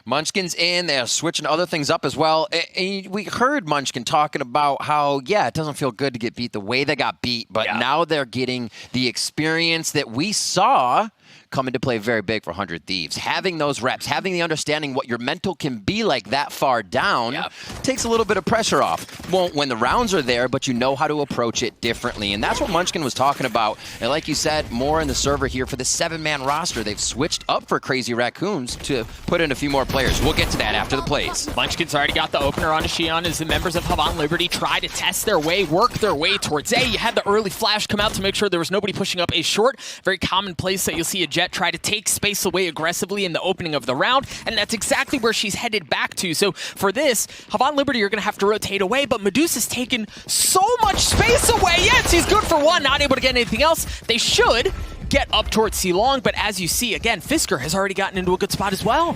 Munchkin's in. They're switching other things up as well. And we heard Munchkin talking about how, yeah, it doesn't feel good to get beat the way they got beat, but now they're getting the experience that we saw come into play very big for 100 Thieves. Having those reps, having the understanding what your mental can be like that far down takes a little bit of pressure off. Won't when the rounds are there, but you know how to approach it differently. And that's what Munchkin was talking about. And like you said, more in the server here for the 7-man roster. They've switched up for Crazy Raccoons to put in a few more players. We'll get to that after the plays. Munchkin's already got the opener on Xion as the members of Havan Liberty try to test their way, work their way towards A. You had the early flash come out to make sure there was nobody pushing up A short. Very common place that you'll see a Jet try to take space away aggressively in the opening of the round, and that's exactly where she's headed back to. So for this, Havan Liberty are going to have to rotate away, but Medusa's taken so much space away. Yes, he's good for one, not able to get anything else. They should get up towards C Long, but as you see, again, Fisker has already gotten into a good spot as well.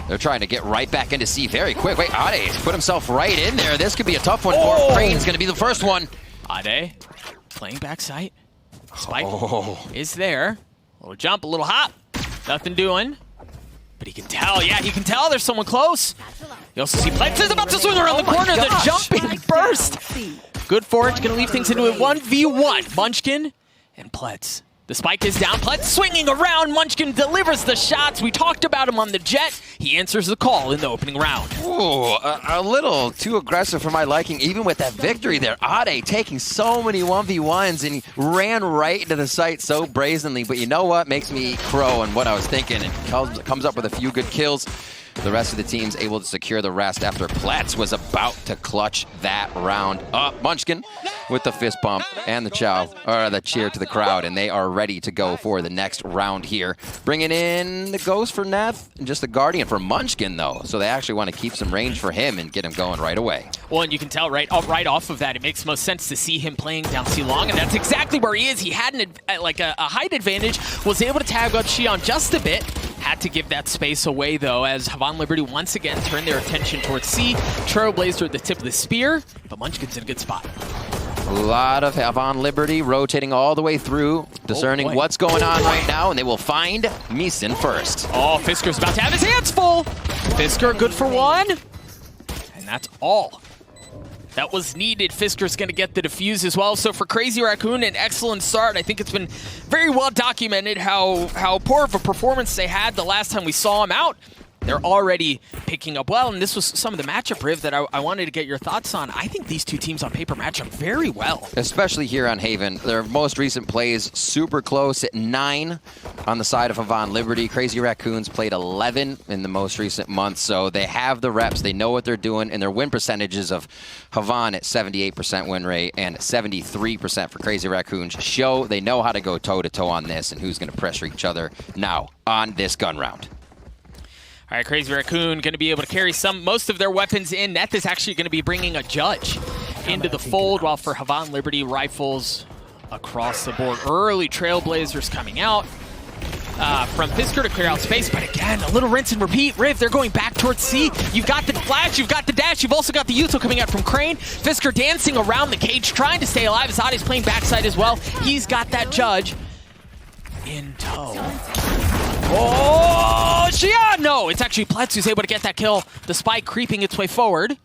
They're trying to get right back into C very quick. Wait, Ade put himself right in there. This could be a tough one for him. Crane's going to be the first one. Ade playing backside. Spike is there. A little jump, a little hop. Nothing doing. But he can tell. Yeah, he can tell there's someone close. You also see Plex is about to swing around the corner. The jumping burst. Good for it. Going to leave things into a 1v1. Munchkin and Pletz. The spike is down. Pletz swinging around. Munchkin delivers the shots. We talked about him on the Jet. He answers the call in the opening round. Ooh, a little too aggressive for my liking, even with that victory there. Ade taking so many 1v1s, and he ran right into the site so brazenly. But you know what makes me crow and what I was thinking? It comes up with a few good kills. The rest of the team's able to secure the rest after Pletz was about to clutch that round up. Munchkin with the fist pump and the the cheer to the crowd, and they are ready to go for the next round here. Bringing in the Ghost for Neth and just the Guardian for Munchkin, though. So they actually want to keep some range for him and get him going right away. Well, and you can tell right off of that, it makes most sense to see him playing down C Long, and that's exactly where he is. He had a height advantage, was able to tag up Xion just a bit. Had to give that space away, though, as Havan Liberty once again turned their attention towards C. Trailblazer at the tip of the spear, but Munchkin's in a good spot. A lot of Havan Liberty rotating all the way through, discerning what's going on right now, and they will find Meeson first. Oh, Fisker's about to have his hands full. Fisker good for one, and that's all that was needed. Fisker's going to get the defuse as well. So for Crazy Raccoon, an excellent start. I think it's been very well documented how poor of a performance they had the last time we saw them out. They're already picking up well, and this was some of the matchup, Riv, that I wanted to get your thoughts on. I think these two teams on paper match up very well. Especially here on Haven. Their most recent plays super close at 9 on the side of Havan Liberty. Crazy Raccoons played 11 in the most recent month, so they have the reps. They know what they're doing, and their win percentages of Havan at 78% win rate and 73% for Crazy Raccoons show they know how to go toe-to-toe on this and who's going to pressure each other now on this gun round. All right, Crazy Raccoon going to be able to carry most of their weapons in. Neth is actually going to be bringing a judge into the fold, while for Havan Liberty, rifles across the board. Early Trailblazers coming out from Fisker to clear out space, but again, a little rinse and repeat. Riv, they're going back towards C. You've got the flash, you've got the dash, you've also got the Yuto coming out from Crane. Fisker dancing around the cage, trying to stay alive. Azade's playing backside as well. He's got that judge in tow. Oh, Xion! No, it's actually Pletz who's able to get that kill. The spike creeping its way forward.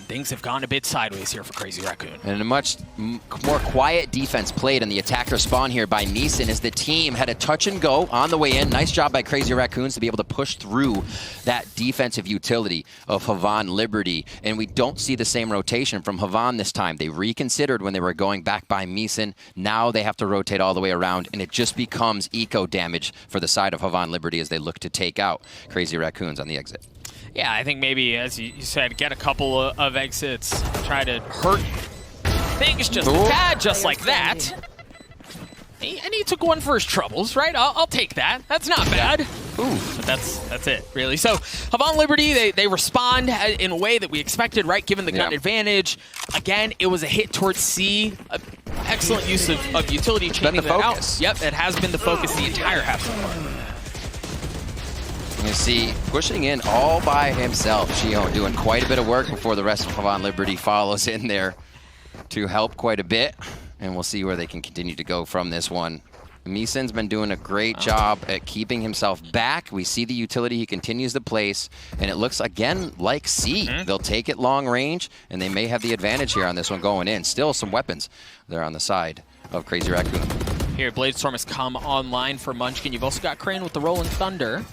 Things have gone a bit sideways here for Crazy Raccoon. And a much more quiet defense played on the attacker spawn here by Meeson as the team had a touch and go on the way in. Nice job by Crazy Raccoons to be able to push through that defensive utility of Havan Liberty. And we don't see the same rotation from Havan this time. They reconsidered when they were going back by Meeson. Now they have to rotate all the way around, and it just becomes eco damage for the side of Havan Liberty as they look to take out Crazy Raccoons on the exit. Yeah, I think maybe, as you said, get a couple of exits, try to hurt things just a tad, just like that. And he took one for his troubles, right? I'll take that. That's not bad. Ooh, but that's it, really. So Havan Liberty, they respond in a way that we expected, right? Given the gun advantage. Again, it was a hit towards C. Excellent use of utility chaining that out. Yep, it has been the focus the entire half so far. You see, pushing in all by himself. Xion doing quite a bit of work before the rest of Havan Liberty follows in there to help quite a bit. And we'll see where they can continue to go from this one. Meeson's been doing a great job at keeping himself back. We see the utility he continues to place, and it looks, again, like C. They'll take it long range, and they may have the advantage here on this one going in. Still some weapons there on the side of Crazy Raccoon. Here, Bladestorm has come online for Munchkin. You've also got Crane with the Rolling Thunder.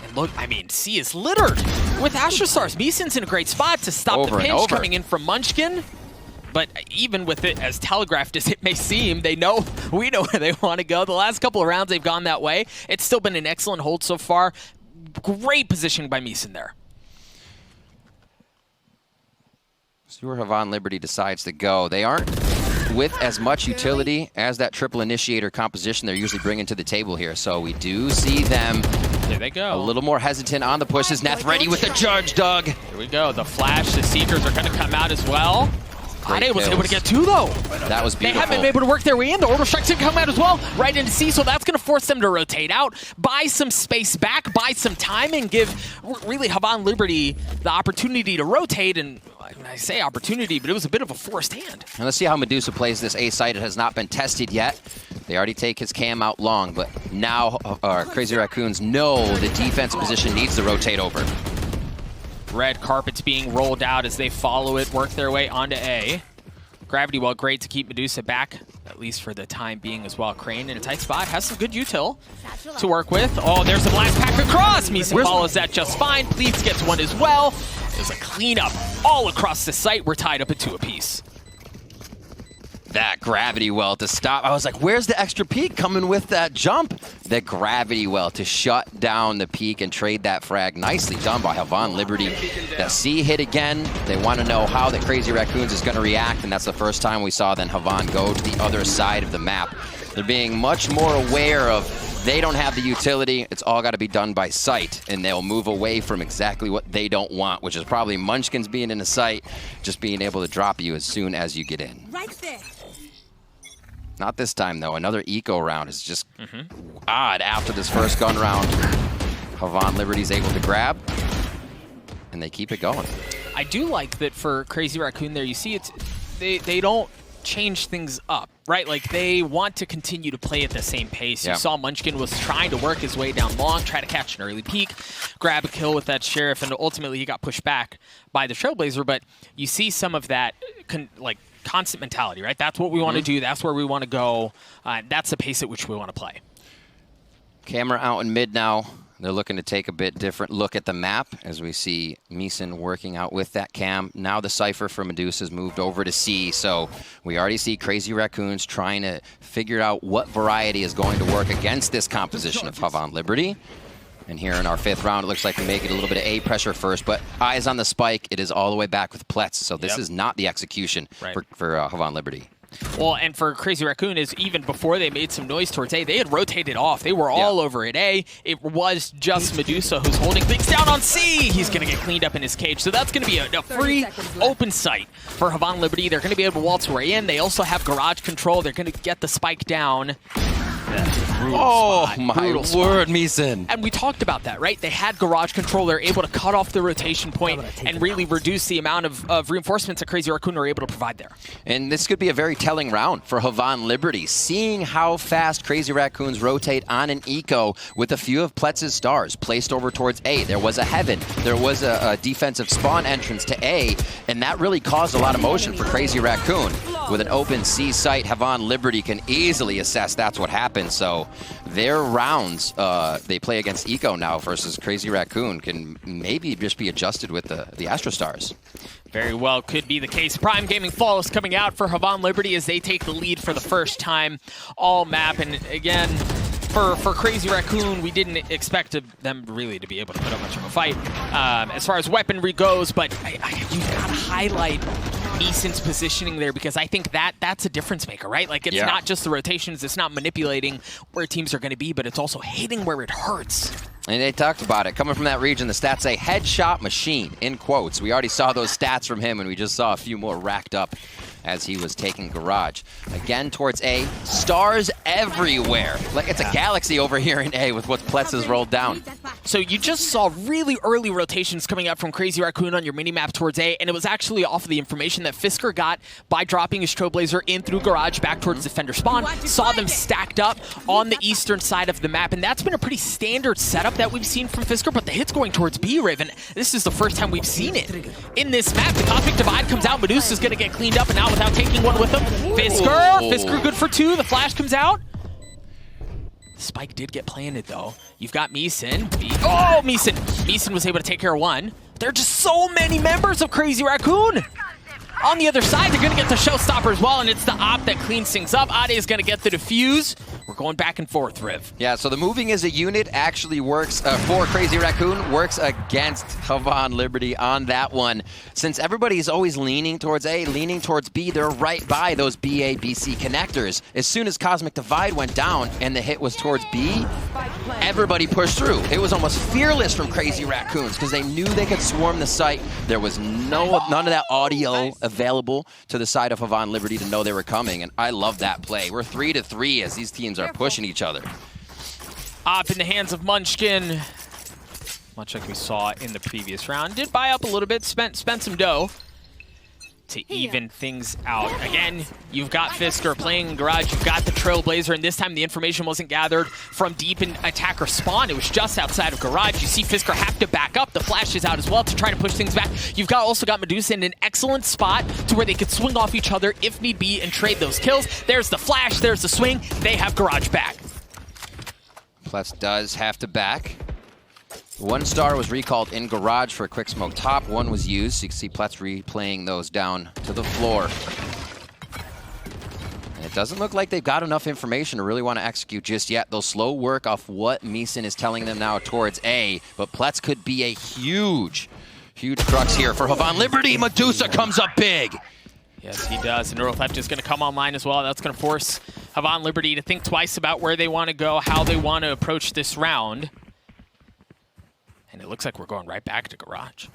And look, I mean, C is littered with Astro Stars. Meeson's in a great spot to stop the pinch coming in from Munchkin. But even with it as telegraphed as it may seem, we know where they want to go. The last couple of rounds, they've gone that way. It's still been an excellent hold so far. Great positioning by Meeson there. See where Havan Liberty decides to go. They aren't with as much utility as that triple initiator composition they're usually bringing to the table here. So we do see them there they go. A little more hesitant on the pushes. Neth ready with the charge, Doug. Here we go. The flash, the Seekers are going to come out as well. Ade was able to get two, though. That was beautiful. They haven't been able to work their way in. The Orbital Strike's going to come out as well, right into C, so that's going to force them to rotate out, buy some space back, buy some time, and give, really, Havan Liberty the opportunity to rotate. And I say opportunity, but it was a bit of a forced hand. And let's see how Medusa plays this A site. It has not been tested yet. They already take his cam out long, but now Crazy Raccoons know the defensive position needs to rotate over. Red carpet's being rolled out as they follow it, work their way onto A. Gravity well, great to keep Medusa back, at least for the time being as well. Crane in a tight spot, has some good util to work with. Oh, there's a blast pack across. Meeson follows that just fine. Pleats gets one as well. There's a cleanup all across the site. We're tied up at 2 apiece. That gravity well to stop. I was like, where's the extra peak coming with that jump? The gravity well to shut down the peak and trade that frag. Nicely done by Havan Liberty. That C hit again. They want to know how the Crazy Raccoons is going to react, and that's the first time we saw then Havan go to the other side of the map. They're being much more aware of they don't have the utility. It's all got to be done by sight, and they'll move away from exactly what they don't want, which is probably Munchkins being in the site, just being able to drop you as soon as you get in. Right there. Not this time, though. Another eco round is just odd after this first gun round. Havan Liberty's able to grab, and they keep it going. I do like that for Crazy Raccoon there. You see, it's they don't change things up, right? Like, they want to continue to play at the same pace. You saw Munchkin was trying to work his way down long, try to catch an early peak, grab a kill with that Sheriff, and ultimately he got pushed back by the Trailblazer. But you see some of that, constant mentality, right? That's what we want to do. That's where we want to go. That's the pace at which we want to play. Camera out in mid now. They're looking to take a bit different look at the map as we see Meeson working out with that cam. Now the Cypher for Medusa's moved over to C, so we already see Crazy Raccoons trying to figure out what variety is going to work against this composition of Havan Liberty. And here in our 5th round, it looks like we make it a little bit of A pressure first, but eyes on the spike. It is all the way back with Pletz, so this is not the execution for Havan Liberty. Well, and for Crazy Raccoon is even before they made some noise towards A, they had rotated off. They were all over at A. It was just Medusa who's holding things down on C. He's going to get cleaned up in his cage. So that's going to be a free open site for Havan Liberty. They're going to be able to waltz way in. They also have garage control. They're going to get the spike down. Oh, my word, Meeson. And we talked about that, right? They had garage control. They're able to cut off the rotation point and really reduce the amount of reinforcements that Crazy Raccoon are able to provide there. And this could be a very telling round for Havan Liberty. Seeing how fast Crazy Raccoons rotate on an eco with a few of Pletz's stars placed over towards A. There was a Havan. There was a defensive spawn entrance to A, and that really caused a lot of motion for Crazy Raccoon. With an open C site, Havan Liberty can easily assess that's what happened. So their rounds they play against eco now versus Crazy Raccoon can maybe just be adjusted with the Astro Stars. Very well could be the case. Prime Gaming Flawless coming out for Havan Liberty as they take the lead for the first time all map. And again, for Crazy Raccoon, we didn't expect them really to be able to put up much of a fight as far as weaponry goes, but you've got to highlight Meeson's positioning there, because I think that's a difference maker, right? Like, it's not just the rotations, it's not manipulating where teams are going to be, but it's also hitting where it hurts. And they talked about it. Coming from that region, the stats say headshot machine, in quotes. We already saw those stats from him, and we just saw a few more racked up as he was taking garage. Again, towards A. Stars everywhere. Like, it's a galaxy over here in A with what Pletz has rolled down. So you just saw really early rotations coming up from Crazy Raccoon on your minimap towards A, and it was actually off of the information that Fisker got by dropping his Trailblazer in through Garage back towards Defender spawn, saw them stacked up on the eastern side of the map, and that's been a pretty standard setup that we've seen from Fisker, but the hit's going towards B, Raven. This is the first time we've seen it in this map. The Cosmic Divide comes out, Medusa's gonna get cleaned up, and now without taking one with him, Fisker good for 2, the flash comes out. Spike did get planted, though. You've got Meeson. Oh, Meeson! Meeson was able to take care of one. There are just so many members of Crazy Raccoon. On the other side, they're going to get the Showstopper as well, and it's the Op that cleans things up. Ade is going to get the defuse. We're going back and forth, Riv. Yeah, so the moving as a unit actually works for Crazy Raccoon, works against Havan Liberty on that one. Since everybody's always leaning towards A, leaning towards B, they're right by those BA, BC connectors. As soon as Cosmic Divide went down and the hit was towards B, everybody pushed through. It was almost fearless from Crazy Raccoons because they knew they could swarm the site. There was none of that audio available to the side of Havan Liberty to know they were coming, and I love that play. We're 3-3 as these teams are pushing each other. Op in the hands of Munchkin, much like we saw in the previous round. Did buy up a little bit, spent some dough to even things out. Again, you've got Fisker playing in Garage, you've got the Trailblazer, and this time the information wasn't gathered from deep in attacker spawn. It was just outside of Garage. You see Fisker have to back up. The flash is out as well to try to push things back. You've also got Medusa in an excellent spot to where they could swing off each other if need be and trade those kills. There's the flash, there's the swing. They have Garage back. Pletz does have to back. One star was recalled in Garage for a quick smoke top. One was used, so you can see Pletz replaying those down to the floor. And it doesn't look like they've got enough information to really want to execute just yet. They'll slow work off what Meeson is telling them now towards A, but Pletz could be a huge crux here for Havan Liberty. Medusa comes up big. Yes, he does. And Neural Theft is going to come online as well. That's going to force Havan Liberty to think twice about where they want to go, how they want to approach this round. And it looks like we're going right back to Garage.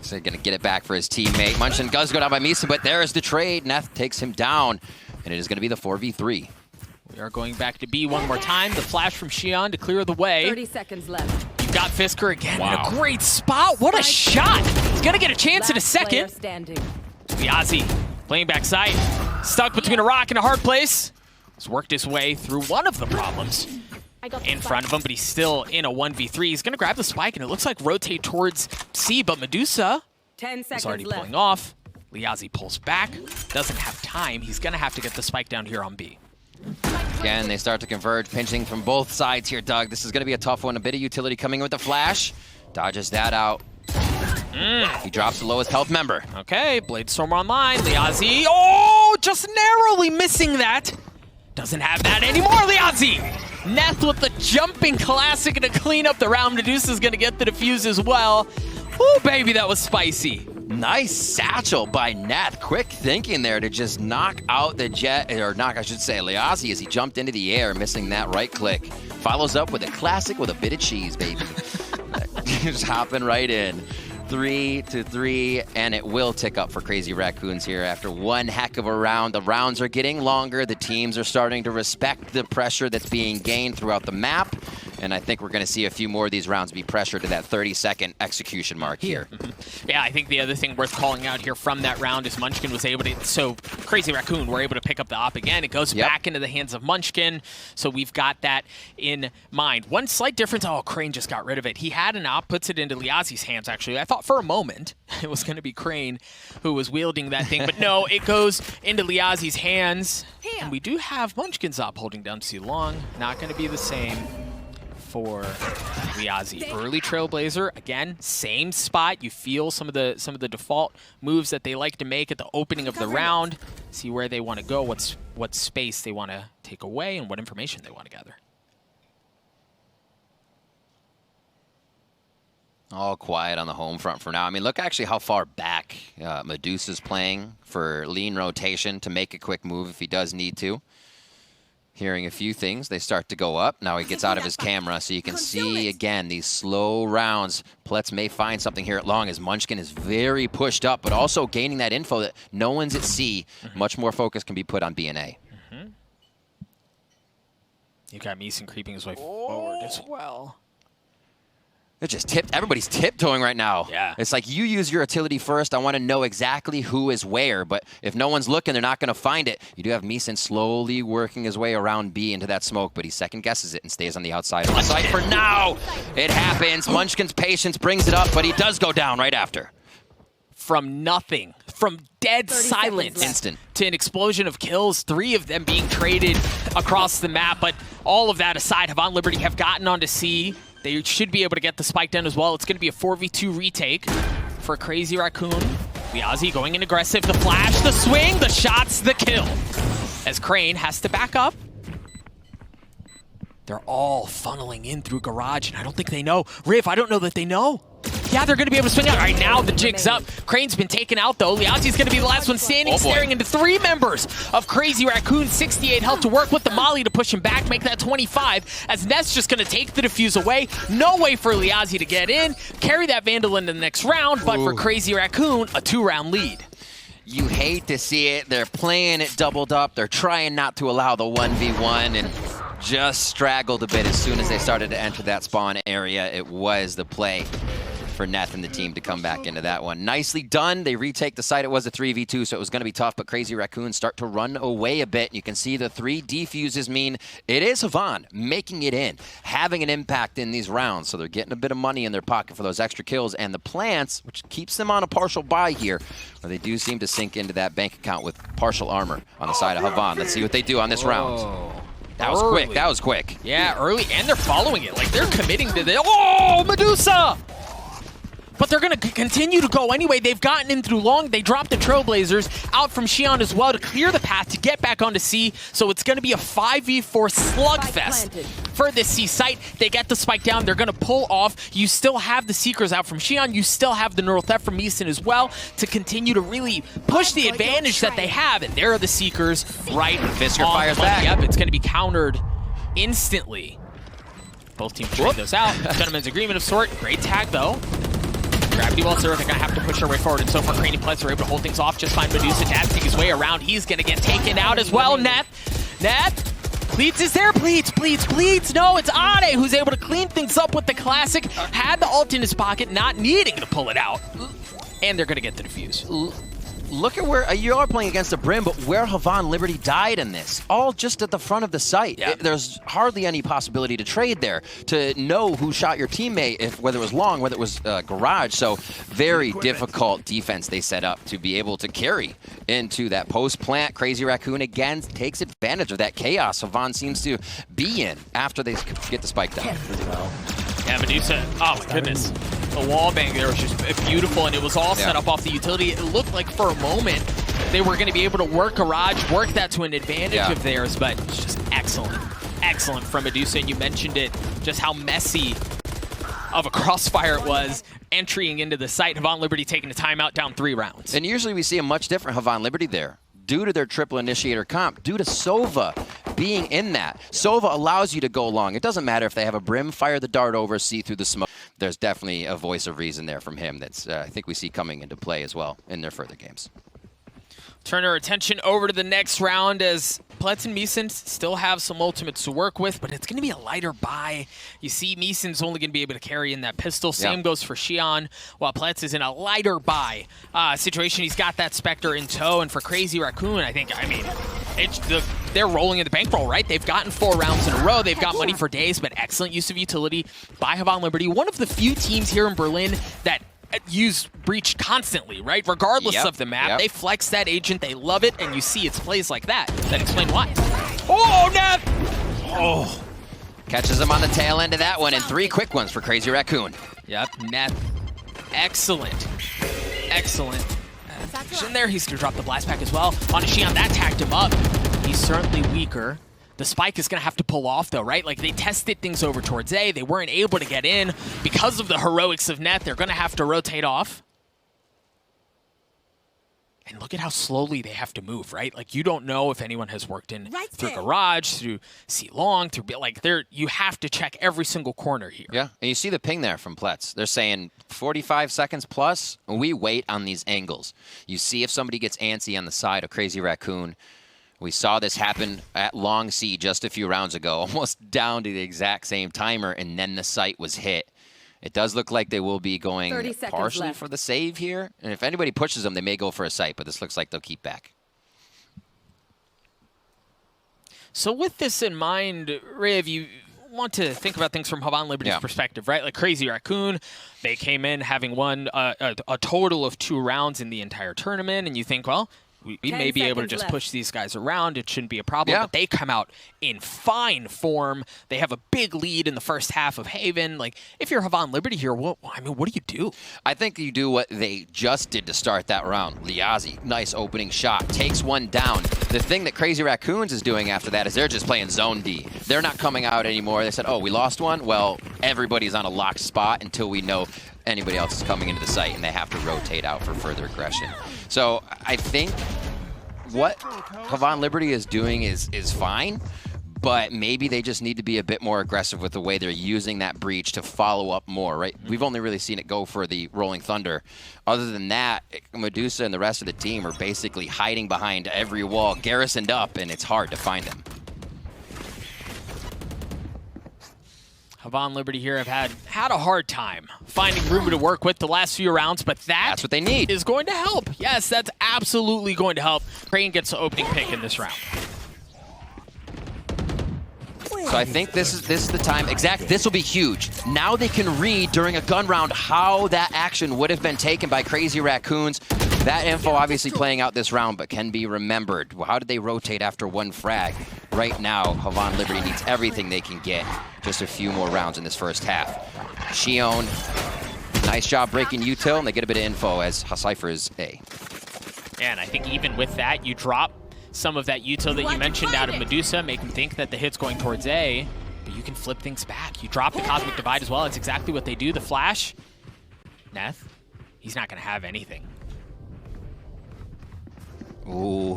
So going to get it back for his teammate. Munchkin does go down by Meeson, but there is the trade. Neth takes him down, and it is going to be the 4v3. We are going back to B one more time. The flash from Xion to clear the way. 30 seconds left. You've got Fisker again in a great spot. What a shot. He's going to get a chance in a second. Liazi playing backside. Stuck between a rock and a hard place. He's worked his way through one of the problems in front of him, but he's still in a 1v3. He's going to grab the spike, and it looks like rotate towards C, but Medusa 10 seconds is already left. pulling off. Liazi pulls back. Doesn't have time. He's going to have to get the spike down here on B. Again, they start to converge, pinching from both sides here, Doug. This is going to be a tough one. A bit of utility coming in with the flash. Dodges that out. He drops the lowest health member. Okay, Bladestorm online. Liazi, oh, just narrowly missing that. Doesn't have that anymore, Liazi. Neth with the jumping classic to clean up the round. Medusa's going to get the defuse as well. Oh, baby, that was spicy. Nice satchel by Neth. Quick thinking there to just knock out the jet, or knock, I should say, Liazi as he jumped into the air, missing that right click. Follows up with a classic with a bit of cheese, baby. Just hopping right in. 3-3, and it will tick up for Crazy Raccoons here after one heck of a round. The rounds are getting longer. The teams are starting to respect the pressure that's being gained throughout the map, and I think we're going to see a few more of these rounds be pressured to that 30-second execution mark here. Yeah, I think the other thing worth calling out here from that round is Munchkin was able to, so Crazy Raccoon were able to pick up the op again. It goes back into the hands of Munchkin, so we've got that in mind. One slight difference, oh, Crane just got rid of it. He had an op, puts it into Liazi's hands, actually. I thought for a moment it was going to be Crane who was wielding that thing, but no, it goes into Liazi's hands. And we do have Munchkin's op holding down too long. Not going to be the same for Liazi. Early Trailblazer, again, same spot. You feel some of the default moves that they like to make at the opening of the round. See where they want to go, what space they want to take away, and what information they want to gather. All quiet on the home front for now. I mean, look actually how far back Medusa's playing for lean rotation to make a quick move if he does need to. Hearing a few things, they start to go up. Now he gets out of his camera, so you can see, again, these slow rounds. Pletz may find something here at long as Munchkin is very pushed up, but also gaining that info that no one's at C. Much more focus can be put on B and A. You got Meeson creeping his way forward as well. They're just everybody's tiptoeing right now. Yeah. It's like you use your utility first. I want to know exactly who is where, but if no one's looking, they're not going to find it. You do have Meeson slowly working his way around B into that smoke, but he second guesses it and stays on the outside of the site for now. It happens. Munchkin's patience brings it up, but he does go down right after. From nothing, from dead silence Instant. to an explosion of kills, 3 of them being traded across the map. But all of that aside, Havan Liberty have gotten onto C. They should be able to get the spike down as well. It's going to be a 4v2 retake for Crazy Raccoon. Liazi going in aggressive. The flash, the swing, the shots, the kill. As Crane has to back up. They're all funneling in through Garage, and I don't think they know. Riv, I don't know that they know. Yeah, they're going to be able to swing out. All right, now the jig's up. Crane's been taken out, though. Liazi's going to be the last one standing, staring into 3 members of Crazy Raccoon. 68 health to work with the molly to push him back, make that 25, as Ness just going to take the defuse away. No way for Liazi to get in, carry that Vandal into the next round, but for Crazy Raccoon, a 2-round lead. You hate to see it. They're playing it doubled up. They're trying not to allow the 1v1, and just straggled a bit as soon as they started to enter that spawn area. It was the play for Neth and the team to come back into that one. Nicely done. They retake the site. It was a 3v2, so it was going to be tough, but Crazy Raccoons start to run away a bit. You can see the 3 defuses mean it is Havan making it in, having an impact in these rounds, so they're getting a bit of money in their pocket for those extra kills, and the plants, which keeps them on a partial buy here, where they do seem to sink into that bank account with partial armor on the side of Havan. Let's see what they do on this round. That was quick. That was quick. Yeah, early, and they're following it. Like, they're committing to the... Oh, Medusa! But they're going to continue to go anyway. They've gotten in through long. They dropped the Trailblazers out from Xi'an as well to clear the path to get back onto C. So it's going to be a 5v4 slugfest for this C site. They get the spike down. They're going to pull off. You still have the Seekers out from Xi'an. You still have the Neural Theft from Meeson as well to continue to really push the advantage that they have. And there are the Seekers right Fisker fires back. Yep, it's going to be countered instantly. Both teams trade those out. Gentleman's agreement of sort. Great tag, though. Gravity Wells there, they're going to have to push their way forward, and so far Crane and Pletz are able to hold things off, just find Medusa dancing his way around. He's going to get taken out as well. Neth, Pleats is there, Pleats, no, it's Ade who's able to clean things up with the classic, had the ult in his pocket, not needing to pull it out, and they're going to get the defuse. Look at where you are playing against the Brim, but where Havan Liberty died in this, all just at the front of the site. Yep. There's hardly any possibility to trade there, to know who shot your teammate, whether it was Long, whether it was Garage. So very difficult defense they set up to be able to carry into that post-plant. Crazy Raccoon again takes advantage of that chaos Havan seems to be in after they get the spike down. Yeah, Medusa, oh my goodness. The wall bang there was just beautiful, and it was all set up off the utility. It looked like for a moment they were going to be able to work Garage, work that to an advantage of theirs, but it's just excellent. Excellent from Medusa, and you mentioned it, just how messy of a crossfire it was entering into the site. Havan Liberty taking a timeout down 3 rounds. And usually we see a much different Havan Liberty there, due to their triple initiator comp, due to Sova being in that. Sova allows you to go long. It doesn't matter if they have a Brim, fire the dart over, see through the smoke. There's definitely a voice of reason there from him that's I think we see coming into play as well in their further games. Turn our attention over to the next round as Pletz and Meeson still have some ultimates to work with, but it's going to be a lighter buy. You see Meeson's only going to be able to carry in that pistol. Same goes for Xi'an, while Pletz is in a lighter buy situation. He's got that Spectre in tow, and for Crazy Raccoon, I mean, they're rolling in the bankroll, right? They've gotten 4 rounds in a row. They've got money for days, but excellent use of utility by Havan Liberty. One of the few teams here in Berlin that use Breach constantly, right? Regardless of the map. They flex that agent, they love it, and you see it's plays like that that explain why. Oh, Neth! Oh. Catches him on the tail end of that one, and 3 quick ones for Crazy Raccoon. Yep, Neth. Excellent. Excellent. In there, he's going to drop the blast pack as well. On a Xi'an, that tagged him up. He's certainly weaker. The spike is going to have to pull off, though, right? Like, they tested things over towards A. They weren't able to get in. Because of the heroics of Neth, they're going to have to rotate off. And look at how slowly they have to move, right? Like, you don't know if anyone has worked in through Garage, through C Long, through... Like, you have to check every single corner here. Yeah, and you see the ping there from Pletz. They're saying 45 seconds plus, we wait on these angles. You see if somebody gets antsy on the side of Crazy Raccoon. We saw this happen at Long C just a few rounds ago, almost down to the exact same timer, and then the site was hit. It does look like they will be going partially for the save here. And if anybody pushes them, they may go for a site, but this looks like they'll keep back. So with this in mind, Riv, you want to think about things from Havan Liberty's perspective, right? Like Crazy Raccoon, they came in having won a total of 2 rounds in the entire tournament, and you think, well, we may be able to just push these guys around. It shouldn't be a problem. But they come out in fine form. They have a big lead in the first half of Haven. Like, if you're Havan Liberty here, what do you do? I think you do what they just did to start that round. Liazi, nice opening shot, takes one down. The thing that Crazy Raccoons is doing after that is they're just playing Zone D. They're not coming out anymore. They said, oh, we lost one? Well, everybody's on a locked spot until we know anybody else is coming into the site, and they have to rotate out for further aggression. So I think what Havan Liberty is doing is fine, but maybe they just need to be a bit more aggressive with the way they're using that breach to follow up more, right? We've only really seen it go for the Rolling Thunder. Other than that, Medusa and the rest of the team are basically hiding behind every wall, garrisoned up, and it's hard to find them. Havan Liberty here have had a hard time finding room to work with the last few rounds, but that's what they need. Is going to help. Yes, that's absolutely going to help. Crane gets the opening pick in this round. So I think this is the time. Exactly, this will be huge. Now they can read during a gun round how that action would have been taken by Crazy Raccoons. That info obviously playing out this round, but can be remembered. How did they rotate after one frag? Right now, Havan Liberty needs everything they can get. Just a few more rounds in this first half. Shion, nice job breaking util, and they get a bit of info as Cypher is A. And I think even with that, you drop some of that util that you mentioned out of Medusa, make them think that the hit's going towards A, but you can flip things back. You drop the Cosmic Divide as well. That's exactly what they do. The flash, Neth, he's not going to have anything. Ooh,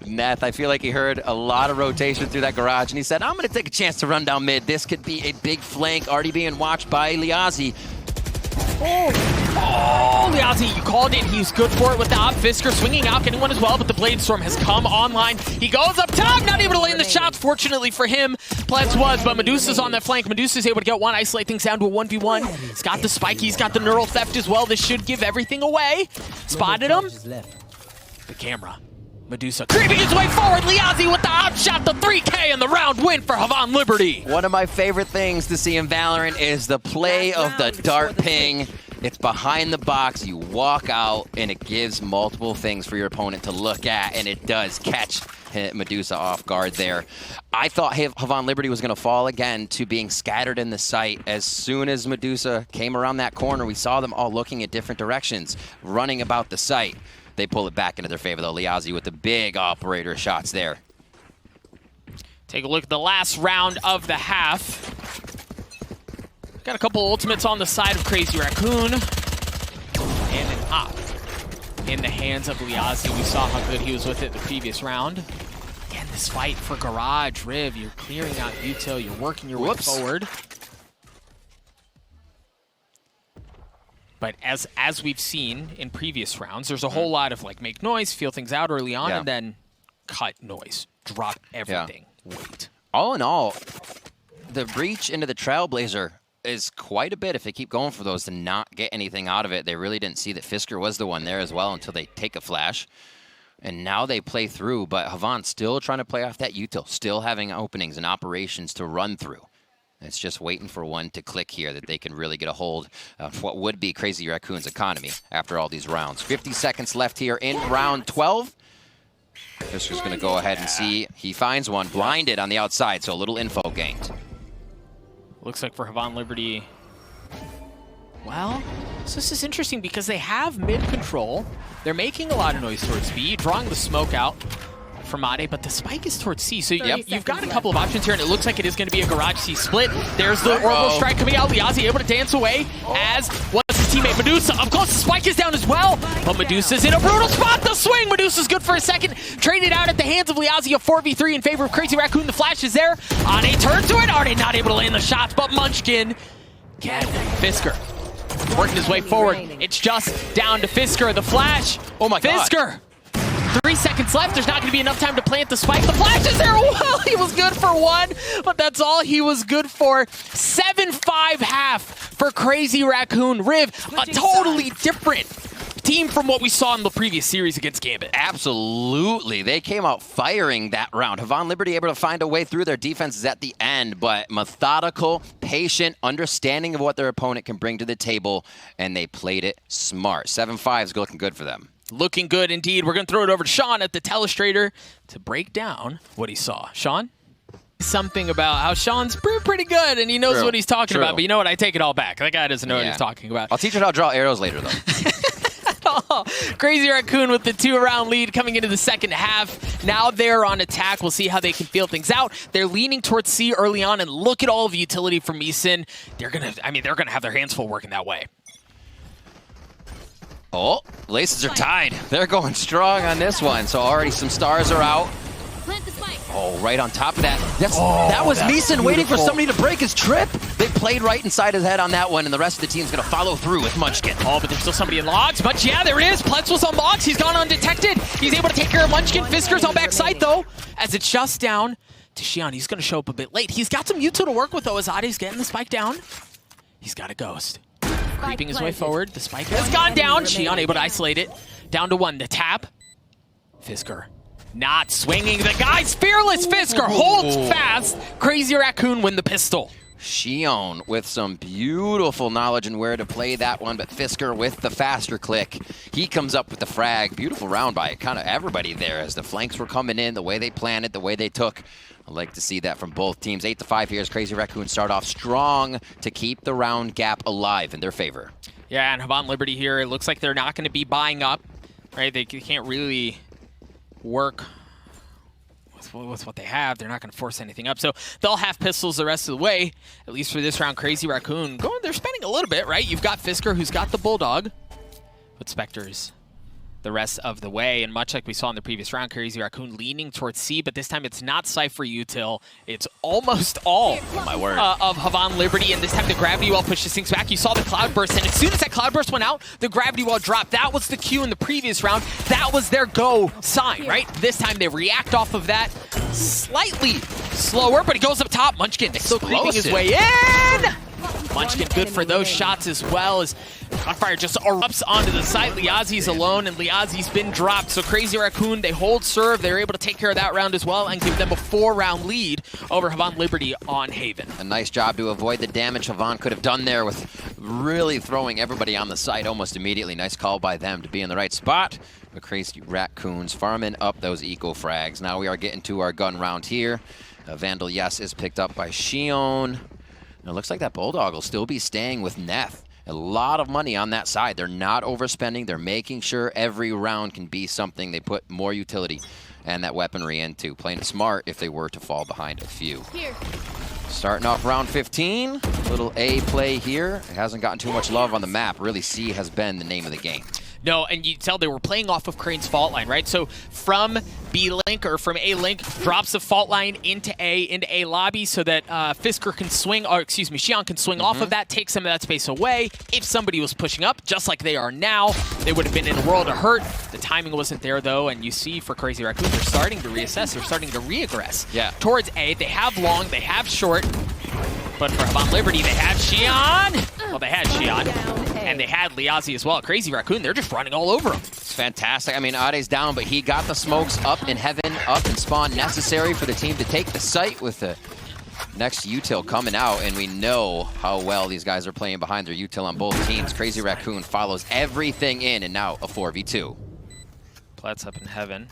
Neth, I feel like he heard a lot of rotation through that garage, and he said, I'm going to take a chance to run down mid. This could be a big flank, already being watched by Liazi. Oh, Liazi, you called it. He's good for it with the Op. Fisker swinging out, getting one as well, but the Blade Storm has come online. He goes up top, not able to land the shots, fortunately for him. Pledge was, but Medusa's on that flank. Medusa's able to get one, isolate things down to a 1v1. He's got the spike, he's got the neural theft as well. This should give everything away. Spotted him. The camera. Medusa creeping his way forward. Liazi with the op shot, the 3K, and the round win for Havan Liberty. One of my favorite things to see in Valorant is the play of the dart ping. It's behind the box, you walk out, and it gives multiple things for your opponent to look at, and it does catch Medusa off guard there. I thought Havan Liberty was going to fall again to being scattered in the site. As soon as Medusa came around that corner, we saw them all looking at different directions, running about the site. They pull it back into their favor, though. Liazi with the big operator shots there. Take a look at the last round of the half. Got a couple ultimates on the side of Crazy Raccoon. And an op in the hands of Liazi. We saw how good he was with it the previous round. Again, this fight for Garage, Riv, you're clearing out util, you're working your way forward. But as we've seen in previous rounds, there's a whole lot of like make noise, feel things out early on, and then cut noise, drop everything, wait. All in all, the breach into the Trailblazer is quite a bit if they keep going for those to not get anything out of it. They really didn't see that Fisker was the one there as well until they take a flash. And now they play through, but Havan's still trying to play off that util, still having openings and operations to run through. It's just waiting for one to click here that they can really get a hold of what would be Crazy Raccoon's economy after all these rounds. 50 seconds left here in round 12. Fisker's going to go ahead and see. He finds one blinded on the outside, so a little info gained. Looks like for Havan Liberty, well, so this is interesting because they have mid control. They're making a lot of noise towards B, drawing the smoke out from Ade, but the spike is towards C. So you've got a couple of options here, and it looks like it is going to be a Garage C split. There's the orbital strike coming out. Liazi able to dance away, as was his teammate Medusa. Up close, the spike is down as well, but Medusa's in a brutal spot. The swing, Medusa's good for a second. Traded out at the hands of Liazi, a 4v3 in favor of Crazy Raccoon. The flash is there. Ade turns to it. Ade not able to land the shots, but Munchkin can. Fisker working his way forward. It's just down to Fisker. The flash. Oh my God. Fisker. 3 seconds left. There's not going to be enough time to plant the spike. The flash is there. Well, he was good for 1, but that's all he was good for. 7-5 half for Crazy Raccoon. Riv, a totally different team from what we saw in the previous series against Gambit. Absolutely. They came out firing that round. Havan Liberty able to find a way through their defenses at the end, but methodical, patient, understanding of what their opponent can bring to the table, and they played it smart. 7-5 is looking good for them. Looking good indeed. We're going to throw it over to Sean at the Telestrator to break down what he saw. Sean? Something about how Sean's pretty good and he knows what he's talking about, but you know what? I take it all back. That guy doesn't know what he's talking about. I'll teach you how to draw arrows later, though. Crazy Raccoon with the 2-round lead coming into the second half. Now they're on attack. We'll see how they can feel things out. They're leaning towards C early on, and look at all of the utility from Meeson. They're gonna have their hands full working that way. Oh, laces are tied. They're going strong on this one. So already some stars are out. Oh, right on top of that. That was Meeson waiting for somebody to break his trip. They played right inside his head on that one, and the rest of the team's going to follow through with Munchkin. Oh, but there's still somebody in logs. But yeah, there it is. Pletz was on logs. He's gone undetected. He's able to take care of Munchkin. Fisker's on backside, though, as it's just down to Xian. He's going to show up a bit late. He's got some util to work with, though, as Ade's getting the spike down. He's got a ghost. Creeping his way forward. The spike has gone down. Xian able to isolate it. Down to 1. The tap. Fisker. Not swinging. The guy's fearless. Fisker holds fast. Crazy Raccoon win the pistol. Xion with some beautiful knowledge and where to play that one, but Fisker with the faster click. He comes up with the frag. Beautiful round by kind of everybody there as the flanks were coming in, the way they planted, the way they took. I'd like to see that from both teams. 8-5 here as Crazy Raccoon start off strong to keep the round gap alive in their favor. Yeah, and Havan Liberty here, it looks like they're not going to be buying up, right? They can't really work with what they have. They're not going to force anything up. So they'll have pistols the rest of the way, at least for this round. Crazy Raccoon, they're spending a little bit, right? You've got Fisker, who's got the Bulldog, but Spectres the rest of the way. And much like we saw in the previous round, Crazy Raccoon leaning towards C, but this time it's not Cypher util. It's almost all of Havan Liberty, and this time the Gravity Wall pushes things back. You saw the Cloud Burst, and as soon as that Cloud Burst went out, the Gravity Wall dropped. That was the cue in the previous round. That was their go sign, right? This time they react off of that. Slightly slower, but he goes up top. Munchkin still creeping his way in. Munchkin good for those shots as well as Gunfire just erupts onto the side. Liazi's alone, and Liazi's been dropped. So Crazy Raccoon, they hold serve. They're able to take care of that round as well and give them a 4-round lead over Havan Liberty on Haven. A nice job to avoid the damage Havan could have done there with really throwing everybody on the site almost immediately. Nice call by them to be in the right spot. The Crazy Raccoons farming up those eco frags. Now we are getting to our gun round here. Vandal, yes, is picked up by Xion. It looks like that Bulldog will still be staying with Neth. A lot of money on that side. They're not overspending. They're making sure every round can be something they put more utility and that weaponry into. Playing it smart if they were to fall behind a few. Starting off round 15. Little A play here. It hasn't gotten too much love on the map. Really, C has been the name of the game. No, and you tell they were playing off of Crane's fault line, right? So from B-Link or from A-Link, drops the fault line into A lobby so that Fisker can swing, or excuse me, Xion can swing off of that, take some of that space away. If somebody was pushing up, just like they are now, they would have been in a world of hurt. The timing wasn't there, though, and you see for Crazy Raccoon, they're starting to reassess. They're starting to re-aggress towards A. They have long, they have short, but for Havan Liberty, they have Xion. Well, they had Xion, and they had Liazi as well. Crazy Raccoon, they're just running all over him. It's fantastic. I mean, Ade's down, but he got the smokes up in heaven, up and spawn necessary for the team to take the site with the next util coming out, and we know how well these guys are playing behind their util on both teams. Crazy Raccoon follows everything in, and now a 4v2. Pletz up in heaven.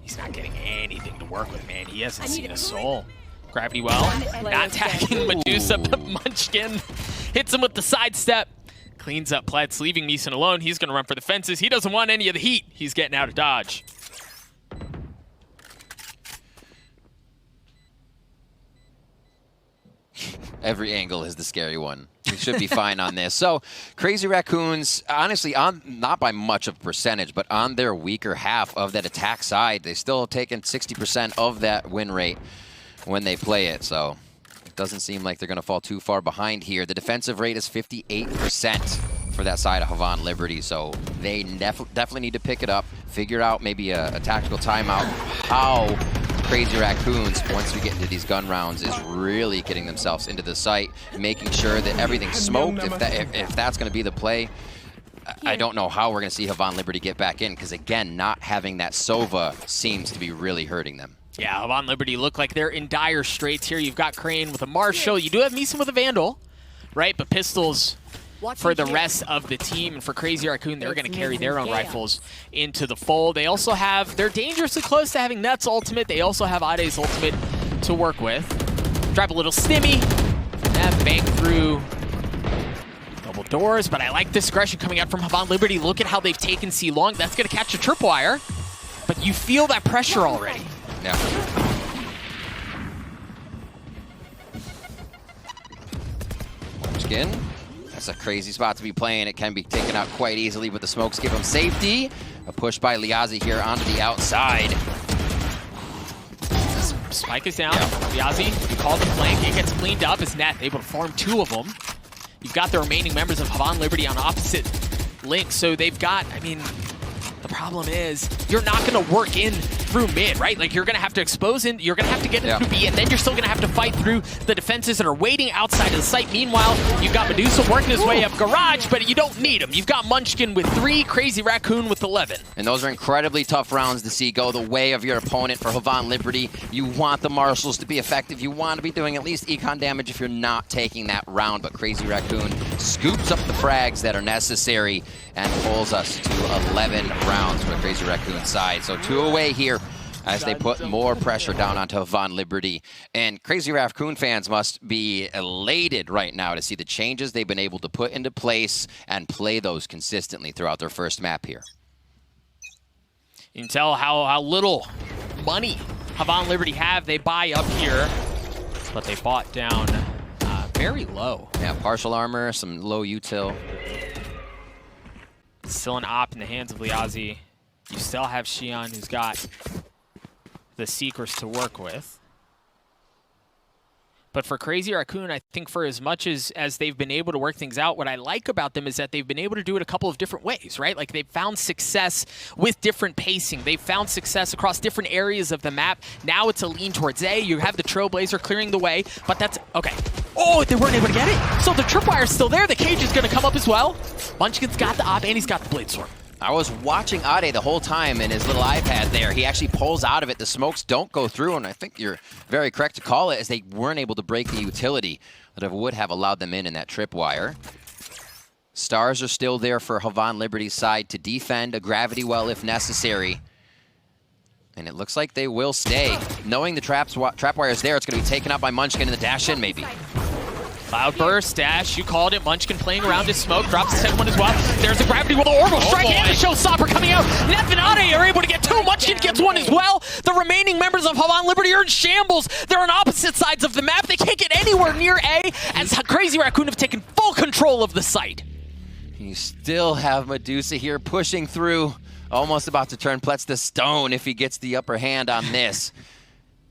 He's not getting anything to work with, man. He hasn't seen a soul. Gravity Well, not tagging Medusa, but Munchkin hits him with the sidestep. Cleans up Pletz, leaving Meeson alone. He's going to run for the fences. He doesn't want any of the heat. He's getting out of dodge. Every angle is the scary one. We should be fine on this. So, Crazy Raccoons, honestly, not by much of a percentage, but on their weaker half of that attack side, they still taken 60% of that win rate when they play it. So, it doesn't seem like they're going to fall too far behind here. The defensive rate is 58%. for that side of Havan Liberty, so they definitely need to pick it up, figure out maybe a tactical timeout. How Crazy Raccoons, once we get into these gun rounds, is really getting themselves into the site, making sure that everything's smoked. If that's going to be the play, I don't know how we're going to see Havan Liberty get back in, because again, not having that Sova seems to be really hurting them. Yeah, Havan Liberty look like they're in dire straits here. You've got Crane with a Marshall. You do have Meeson with a Vandal, right? But pistols for the rest of the team. And for Crazy Raccoon, they're going to carry their own rifles into the fold. They also have, they're dangerously close to having Nuts ultimate. They also have Ade's ultimate to work with. Drive a little stimmy. That bank through double doors, but I like this aggression coming out from Havan Liberty. Look at how they've taken C long. That's going to catch a tripwire, but you feel that pressure already. Yeah. Skin. That's a crazy spot to be playing. It can be taken out quite easily, but the smokes give him safety. A push by Liazi here onto the outside. Spike is down. Yeah. Liazi, you call the flank. It gets cleaned up. Is Neth able to farm 2 of them. You've got the remaining members of Havan Liberty on opposite links, so they've got, I mean, the problem is you're not going to work in through mid, right? Like, you're going to have to expose in, you're going to have to get in through B, and then you're still going to have to fight through the defenses that are waiting outside of the site. Meanwhile, you've got Medusa working his way up Garage, but you don't need him. You've got Munchkin with 3, Crazy Raccoon with 11. And those are incredibly tough rounds to see go the way of your opponent for Havan Liberty. You want the Marshals to be effective. You want to be doing at least econ damage if you're not taking that round, but Crazy Raccoon scoops up the frags that are necessary and pulls us to 11 rounds for the Crazy Raccoon side. So 2 away here as they put more pressure down onto Havan Liberty. And Crazy Raccoon fans must be elated right now to see the changes they've been able to put into place and play those consistently throughout their first map here. You can tell how little money Havan Liberty have. They buy up here, but they bought down very low. Yeah, partial armor, some low util. Still an op in the hands of Liazi. You still have Xion, who's got the Seekers to work with. But for Crazy Raccoon, I think for as much as they've been able to work things out, what I like about them is that they've been able to do it a couple of different ways, right? Like, they've found success with different pacing. They've found success across different areas of the map. Now it's a lean towards A. You have the Trailblazer clearing the way, but that's, okay. Oh, they weren't able to get it. So the tripwire's still there. The cage is going to come up as well. Munchkin's got the op, and he's got the Blade Sword. I was watching Ade the whole time in his little iPad there. He actually pulls out of it. The smokes don't go through, and I think you're very correct to call it, as they weren't able to break the utility that would have allowed them in that tripwire. Stars are still there for Havan Liberty's side to defend a gravity well if necessary. And it looks like they will stay. Knowing the trapwire is there, it's going to be taken out by Munchkin in the dash-in, maybe. Cloudburst, dash, you called it. Munchkin playing around his smoke, drops the second one as well. There's the gravity with the orbital strike and the showstopper coming out. Neth and Ade are able to get 2. Munchkin gets 1 as well. The remaining members of Havan Liberty are in shambles. They're on opposite sides of the map. They can't get anywhere near A, as Crazy Raccoon have taken full control of the site. You still have Medusa here pushing through, almost about to turn Pletz to stone if he gets the upper hand on this.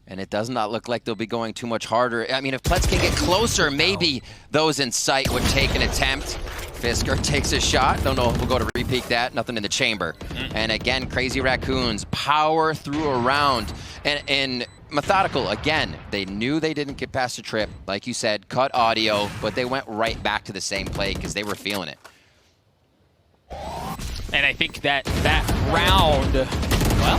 And it does not look like they'll be going too much harder. I mean, if Pletz can get closer, maybe those in sight would take an attempt. Fisker takes a shot. Don't know if we'll go to repeat that. Nothing in the chamber. And again, Crazy Raccoons power through a round. And methodical, again, they knew they didn't get past the trip. Like you said, cut audio, but they went right back to the same play because they were feeling it. And I think that round, well,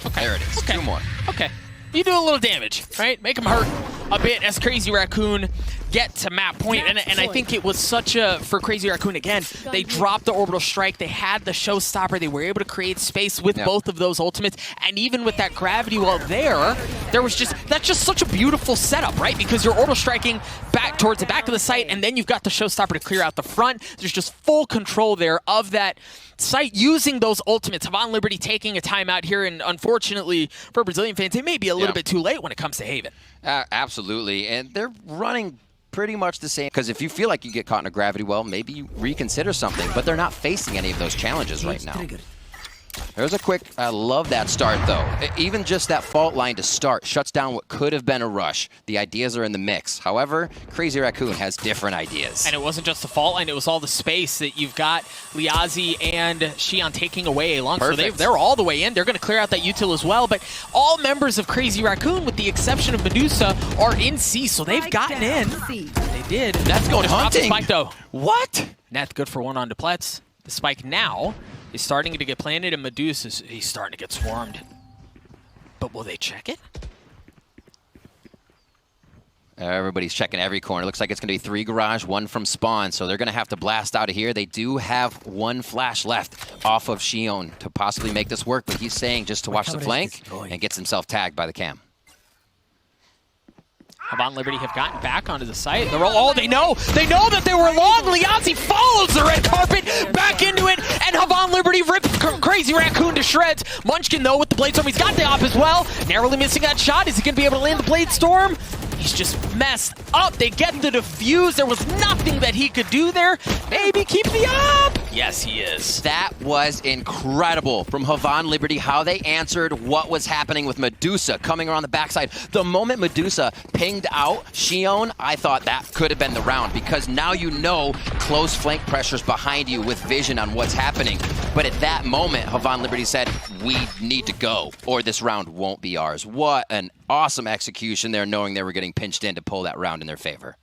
okay. There it is. Okay. 2 more. Okay. You do a little damage, right? Make them hurt a bit as Crazy Raccoon get to map point. And I think it was such a, for Crazy Raccoon, again, they dropped the orbital strike. They had the showstopper. They were able to create space with both of those ultimates. And even with that gravity well there was just, that's just such a beautiful setup, right? Because you're orbital striking back towards the back of the site, and then you've got the showstopper to clear out the front. There's just full control there of that site using those ultimates. Havan Liberty taking a timeout here, and unfortunately for Brazilian fans, it may be a little bit too late when it comes to Haven. Absolutely, and they're running pretty much the same, because if you feel like you get caught in a gravity well, maybe you reconsider something, but they're not facing any of those challenges right now. There's a quick, I love that start though. Even just that fault line to start shuts down what could have been a rush. The ideas are in the mix. However, Crazy Raccoon has different ideas. And it wasn't just the fault line, it was all the space that you've got Liazi and Xion taking away along. Perfect. So they're all the way in. They're going to clear out that util as well. But all members of Crazy Raccoon, with the exception of Medusa, are in C. So they've gotten in. They did. That's going hunting. Spike though. What? Neth good for one on Depletz. The spike now is starting to get planted, and Medusa, he's starting to get swarmed. But will they check it? Everybody's checking every corner. Looks like it's going to be 3 garage, 1 from spawn. So they're going to have to blast out of here. They do have 1 flash left off of Xion to possibly make this work, but he's saying just to watch the flank and gets himself tagged by the cam. Havan Liberty have gotten back onto the site. They're all, they know that they were long. Liazi follows the red carpet back into it, and Havan Liberty rips Crazy Raccoon to shreds. Munchkin, though, with the Blade Storm, he's got the op as well. Narrowly missing that shot. Is he going to be able to land the Blade Storm? He's just messed up. They get the defuse. There was nothing that he could do there. Maybe keep the up. Yes, he is. That was incredible from Havan Liberty, how they answered what was happening with Medusa coming around the backside. The moment Medusa pinged out Xion, I thought that could have been the round, because now you know close flank pressures behind you with vision on what's happening. But at that moment, Havan Liberty said, we need to go, or this round won't be ours. What an awesome execution there, knowing they were getting pinched in to pull that round in their favor.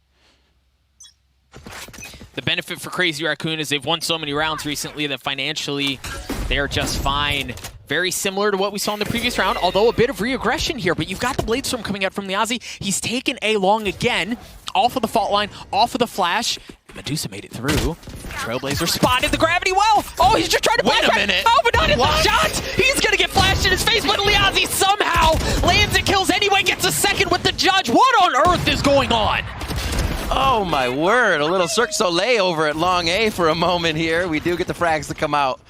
The benefit for Crazy Raccoon is they've won so many rounds recently that financially they're just fine. Very similar to what we saw in the previous round, although a bit of re-aggression here. But you've got the Blade Storm coming out from Liazi. He's taken A long again, off of the fault line, off of the flash. Medusa made it through. Trailblazer spotted the gravity well. Oh, he's just trying to Wait a minute. Oh, but not in the shot. He's going to get flashed in his face, but Liazi somehow lands and kills anyway, gets a second with the judge. What on earth is going on? Oh my word, a little Cirque du Soleil over at Long A for a moment here. We do get the frags to come out.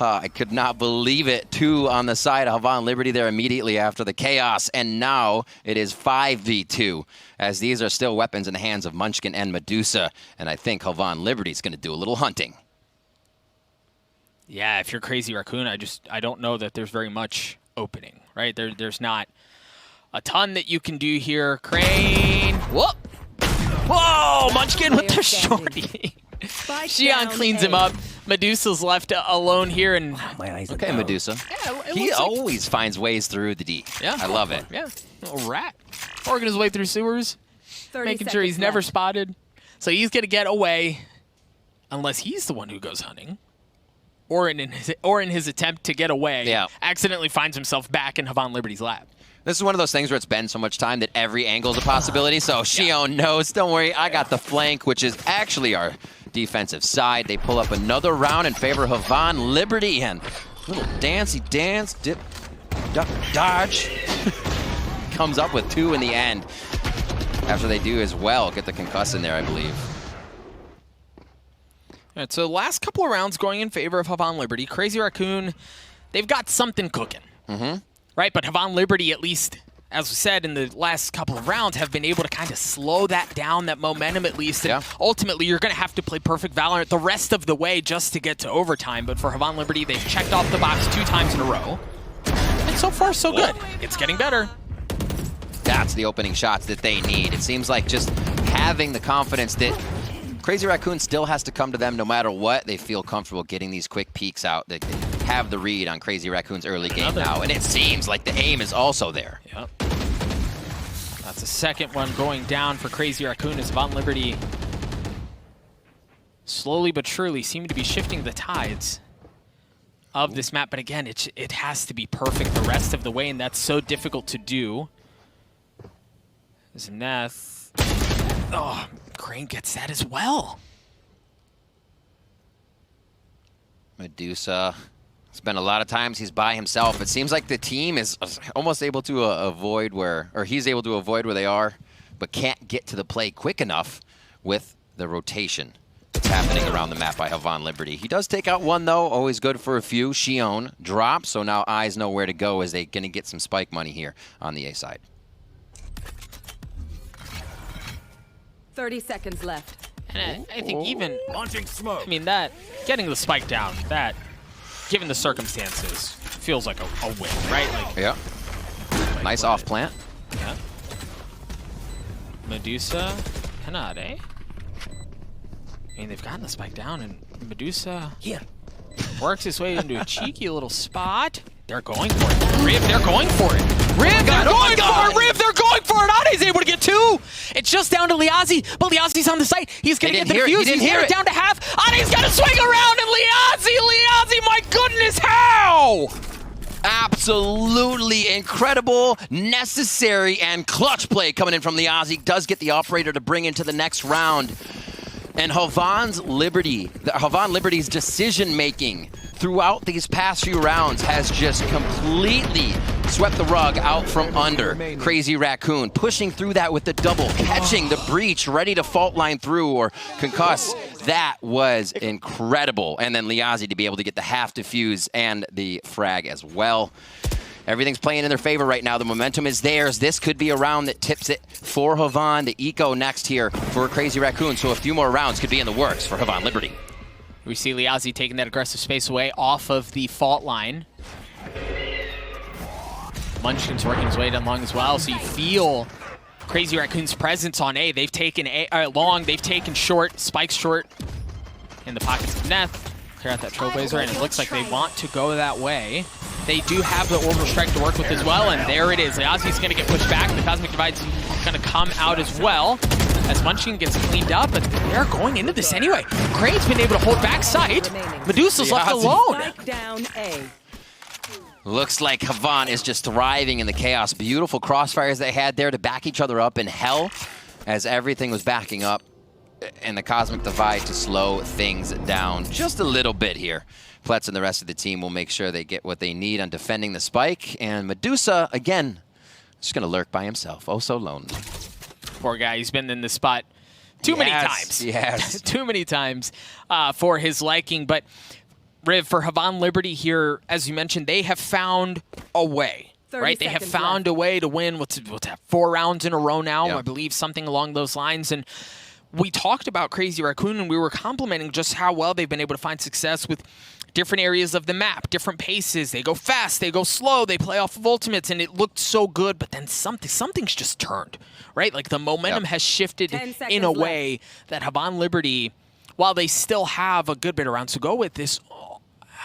I could not believe it. 2 on the side of Havan Liberty there immediately after the chaos, and now it is 5v2, as these are still weapons in the hands of Munchkin and Medusa, and I think Havan Liberty is going to do a little hunting. Yeah, if you're Crazy Raccoon, I don't know that there's very much opening, right? There's not a ton that you can do here. Crane, whoop! Whoa, Munchkin with the shorty. Xion cleans him up. Medusa's left alone here, and okay, Medusa. Yeah, he always finds ways through the D. Yeah, I love it. Yeah, little rat, working his way through sewers, making sure he's never spotted. So he's gonna get away, unless he's the one who goes hunting, or in his attempt to get away, accidentally finds himself back in Havan Liberty's lap. This is one of those things where it's been so much time that every angle is a possibility. So Xion knows, don't worry, I got the flank, which is actually our defensive side. They pull up another round in favor of Havan Liberty, and little dancey dance, dip, duck, dodge. Comes up with 2 in the end. After they do as well, get the concuss in there, I believe. All right, so the last couple of rounds going in favor of Havan Liberty. Crazy Raccoon, they've got something cooking. Right, but Havan Liberty, at least, as we said in the last couple of rounds, have been able to kind of slow that down, that momentum at least. And ultimately, you're going to have to play perfect Valorant the rest of the way just to get to overtime. But for Havan Liberty, they've checked off the box 2 times in a row. And so far, so good. It's getting better. That's the opening shots that they need. It seems like just having the confidence that Crazy Raccoon still has to come to them no matter what. They feel comfortable getting these quick peeks out. They have the read on Crazy Raccoon's early game now, and it seems like the aim is also there. Yep. That's the second one going down for Crazy Raccoon as Havan Liberty slowly but surely seem to be shifting the tides of this map. But again, it has to be perfect the rest of the way, and that's so difficult to do. Neth. Oh, Crane gets that as well. Medusa. Spent a lot of times he's by himself. It seems like the team is almost able to avoid where, or he's able to avoid where they are, but can't get to the play quick enough with the rotation that's happening around the map by Havan Liberty. He does take out 1, though. Always good for a few. Xion drops, so now eyes know where to go as they're going to get some spike money here on the A side. 30 seconds left. And I think even, I mean, that, getting the spike down, that given the circumstances, feels like a win, right? Like, yeah. like Nice off plant. Yeah. Medusa, Hanade. I mean, they've gotten the spike down, and Medusa works his way into a cheeky little spot. They're going for it. Riv, they're going for it. Riv, they're going for it. Riv, they're going for it. Ade's able to get 2. It's just down to Liazi, but Liazi's on the site. He's going to get the defuse. He's got it down to half. Ade's got to swing around, and Liazi, my goodness, how? Absolutely incredible, necessary, and clutch play coming in from Liazi. Does get the operator to bring into the next round. And Havan's Liberty's decision-making throughout these past few rounds has just completely swept the rug out from under Crazy Raccoon, pushing through that with the double, catching the breach, ready to fault line through or concuss. That was incredible. And then Liazi to be able to get the half defuse and the frag as well. Everything's playing in their favor right now. The momentum is theirs. This could be a round that tips it for Havan. The eco next here for Crazy Raccoon. So a few more rounds could be in the works for Havan Liberty. We see Liazi taking that aggressive space away off of the fault line. Munchkin's working his way down long as well. So you feel Crazy Raccoon's presence on A. They've taken long, they've taken short, spikes short in the pockets of Neth. Clear out that Trailblazer, and it looks like they want to go that way. They do have the Orbital Strike to work with as well, and there it is. Liazi's going to get pushed back. The Cosmic Divide's going to come out as well as Munchkin gets cleaned up, but they're going into this anyway. Crane's been able to hold back sight. Medusa's left alone. Down A. Looks like Havan is just thriving in the chaos. Beautiful crossfires they had there to back each other up in hell as everything was backing up, and the Cosmic Divide to slow things down just a little bit here. Pletz and the rest of the team will make sure they get what they need on defending the spike. And Medusa, again, just going to lurk by himself. Oh, so lonely. Poor guy. He's been in this spot too many times. Yes. Too many times for his liking. But Riv, for Havan Liberty here, as you mentioned, they have found a way. Right? They have found a way to win. What's that? 4 rounds in a row now, yep. I believe, something along those lines. And we talked about Crazy Raccoon, and we were complimenting just how well they've been able to find success with different areas of the map, different paces. They go fast, they go slow, they play off of ultimates, and it looked so good, but then something's just turned, right? Like the momentum has shifted in a way that Havan Liberty, while they still have a good bit of rounds to go with this,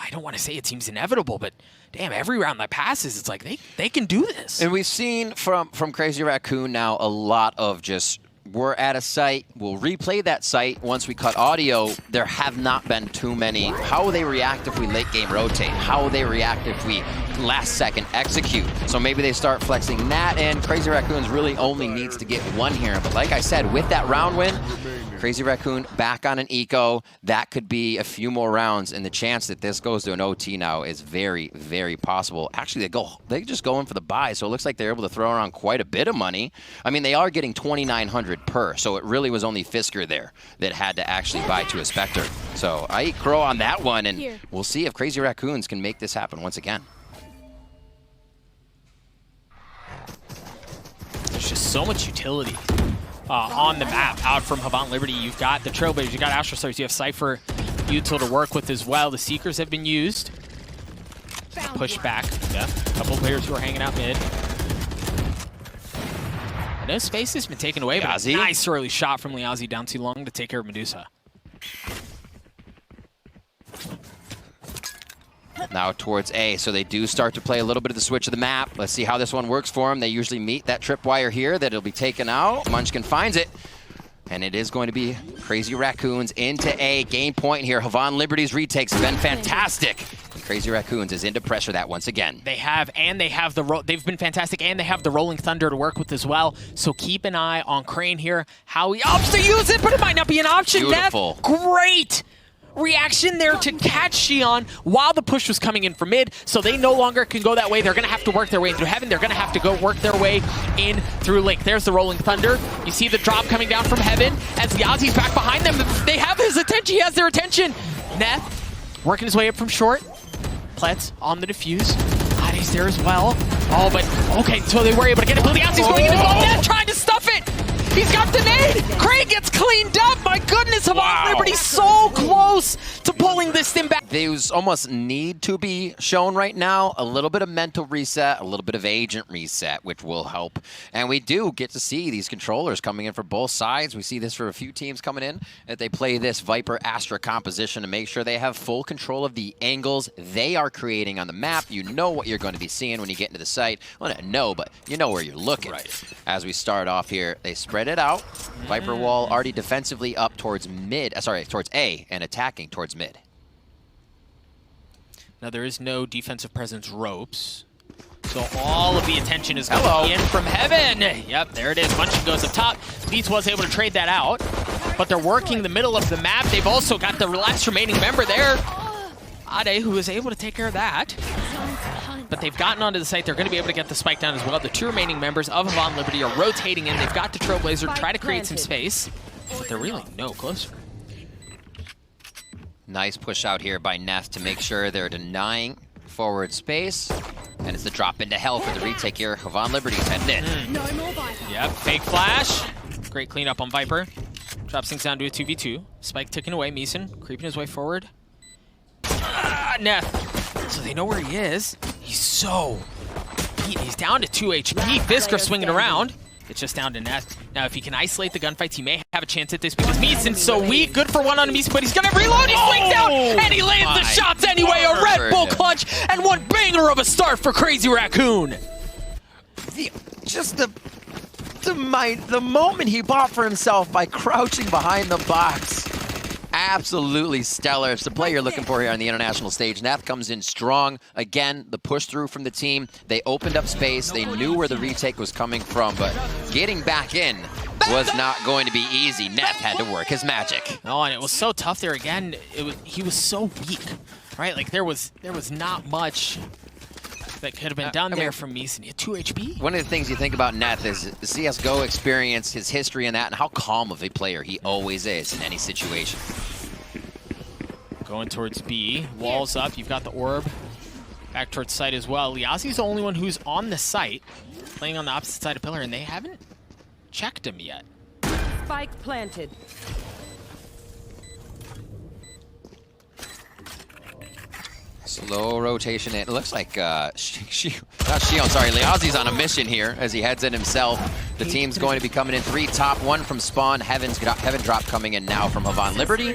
I don't want to say it seems inevitable, but damn, every round that passes, it's like they can do this. And we've seen from Crazy Raccoon now a lot of just, we're at a site, we'll replay that site once we cut audio. There have not been too many. How will they react if we late game rotate? How will they react if we last second execute? So maybe they start flexing that, and Crazy Raccoons really only needs to get 1 here. But like I said, with that round win, Crazy Raccoon back on an eco. That could be a few more rounds, and the chance that this goes to an OT now is very, very possible. Actually, they just go in for the buy, so it looks like they're able to throw around quite a bit of money. I mean, they are getting 2,900 per, so it really was only Fisker there that had to actually buy to a Spectre. So I eat crow on that one, and we'll see if Crazy Raccoons can make this happen once again. There's just so much utility on the map out from Havan Liberty. You've got the Trailblazers, you've got Astral Stars, you have Cypher util to work with as well. The Seekers have been used. Push back. Yeah, a couple players who are hanging out mid. No space has been taken away, but a nice early shot from Liazi down too long to take care of Medusa. Now towards A, so they do start to play a little bit of the switch of the map. Let's see how this one works for them. They usually meet that tripwire here that it'll be taken out. Munchkin finds it, and it is going to be Crazy Raccoons into A. Game point here. Havan Liberty's retakes have been fantastic. And Crazy Raccoons is into pressure that once again. They have, and they have they've been fantastic, and they have the Rolling Thunder to work with as well. So keep an eye on Crane here. How he opts to use it, but it might not be an option. Beautiful. Great reaction there to catch Xion while the push was coming in from mid, so they no longer can go that way. They're going to have to work their way through Heaven. They're going to have to go work their way in through Link. There's the Rolling Thunder. You see the drop coming down from Heaven as Yazi's back behind them. They have his attention. He has their attention. Neth working his way up from short. Pletz on the defuse. Adi's there as well. Oh, but okay, so they were able to get it. But Yazi's going in as well. Neth trying to stuff it. He's got the nade. Craig gets cleaned up. My goodness, Havan Liberty so close to pulling this thing back. These almost need to be shown right now. A little bit of mental reset, a little bit of agent reset, which will help. And we do get to see these controllers coming in for both sides. We see this for a few teams coming in, that they play this Viper Astra composition to make sure they have full control of the angles they are creating on the map. You know what you're going to be seeing when you get into the site. Well, not know, but you know where you're looking. Right. As we start off here, they spread it out. Viper wall already defensively up towards mid, towards A, and attacking towards mid. Now there is no defensive presence ropes. So all of the attention is coming in from Havan. Yep, there it is. Munchkin goes up top. Leeds was able to trade that out. But they're working the middle of the map. They've also got the last remaining member there. Ade, who is able to take care of that. But they've gotten onto the site. They're going to be able to get the spike down as well. The two remaining members of Havan Liberty are rotating in. They've got the Trailblazer to try to create some space. But they're really no closer. Nice push out here by Neth to make sure they're denying forward space. And it's the drop into hell for the retake here. Havan Liberty's heading in. Yep, fake flash. Great cleanup on Viper. Drops things down to a 2v2. Spike ticking away. Meeson creeping his way forward. Neth. So they know where he is. He's so beat. He's down to 2 HP. Fisker swinging around. It's just down to Neth. Now, if he can isolate the gunfights, he may have a chance at this because Meeson's so weak. Good for one on Meeson, but he's going to reload. He swings out, and he lands the shots anyway. A Red Bull clutch, and one banger of a start for Crazy Raccoon. The moment he bought for himself by crouching behind the box. Absolutely stellar. It's the play you're looking for here on the international stage. Neth comes in strong. Again, the push through from the team. They opened up space. They knew where the retake was coming from, but getting back in was not going to be easy. Neth had to work his magic. Oh, and it was so tough there again. He was so weak, right? Like there was not much that could have been done there from Meeson. He had 2 HP. One of the things you think about Neth is CSGO experience, his history in that, and how calm of a player he always is in any situation. Going towards B. Walls up. You've got the orb. Back towards site as well. Liazi's the only one who's on the site, playing on the opposite side of pillar, and they haven't checked him yet. Spike planted. Slow rotation. It looks like Liazi's on a mission here as he heads in himself. The team's going to be coming in 3 top, 1 from Spawn. Heaven drop coming in now from Havan Liberty.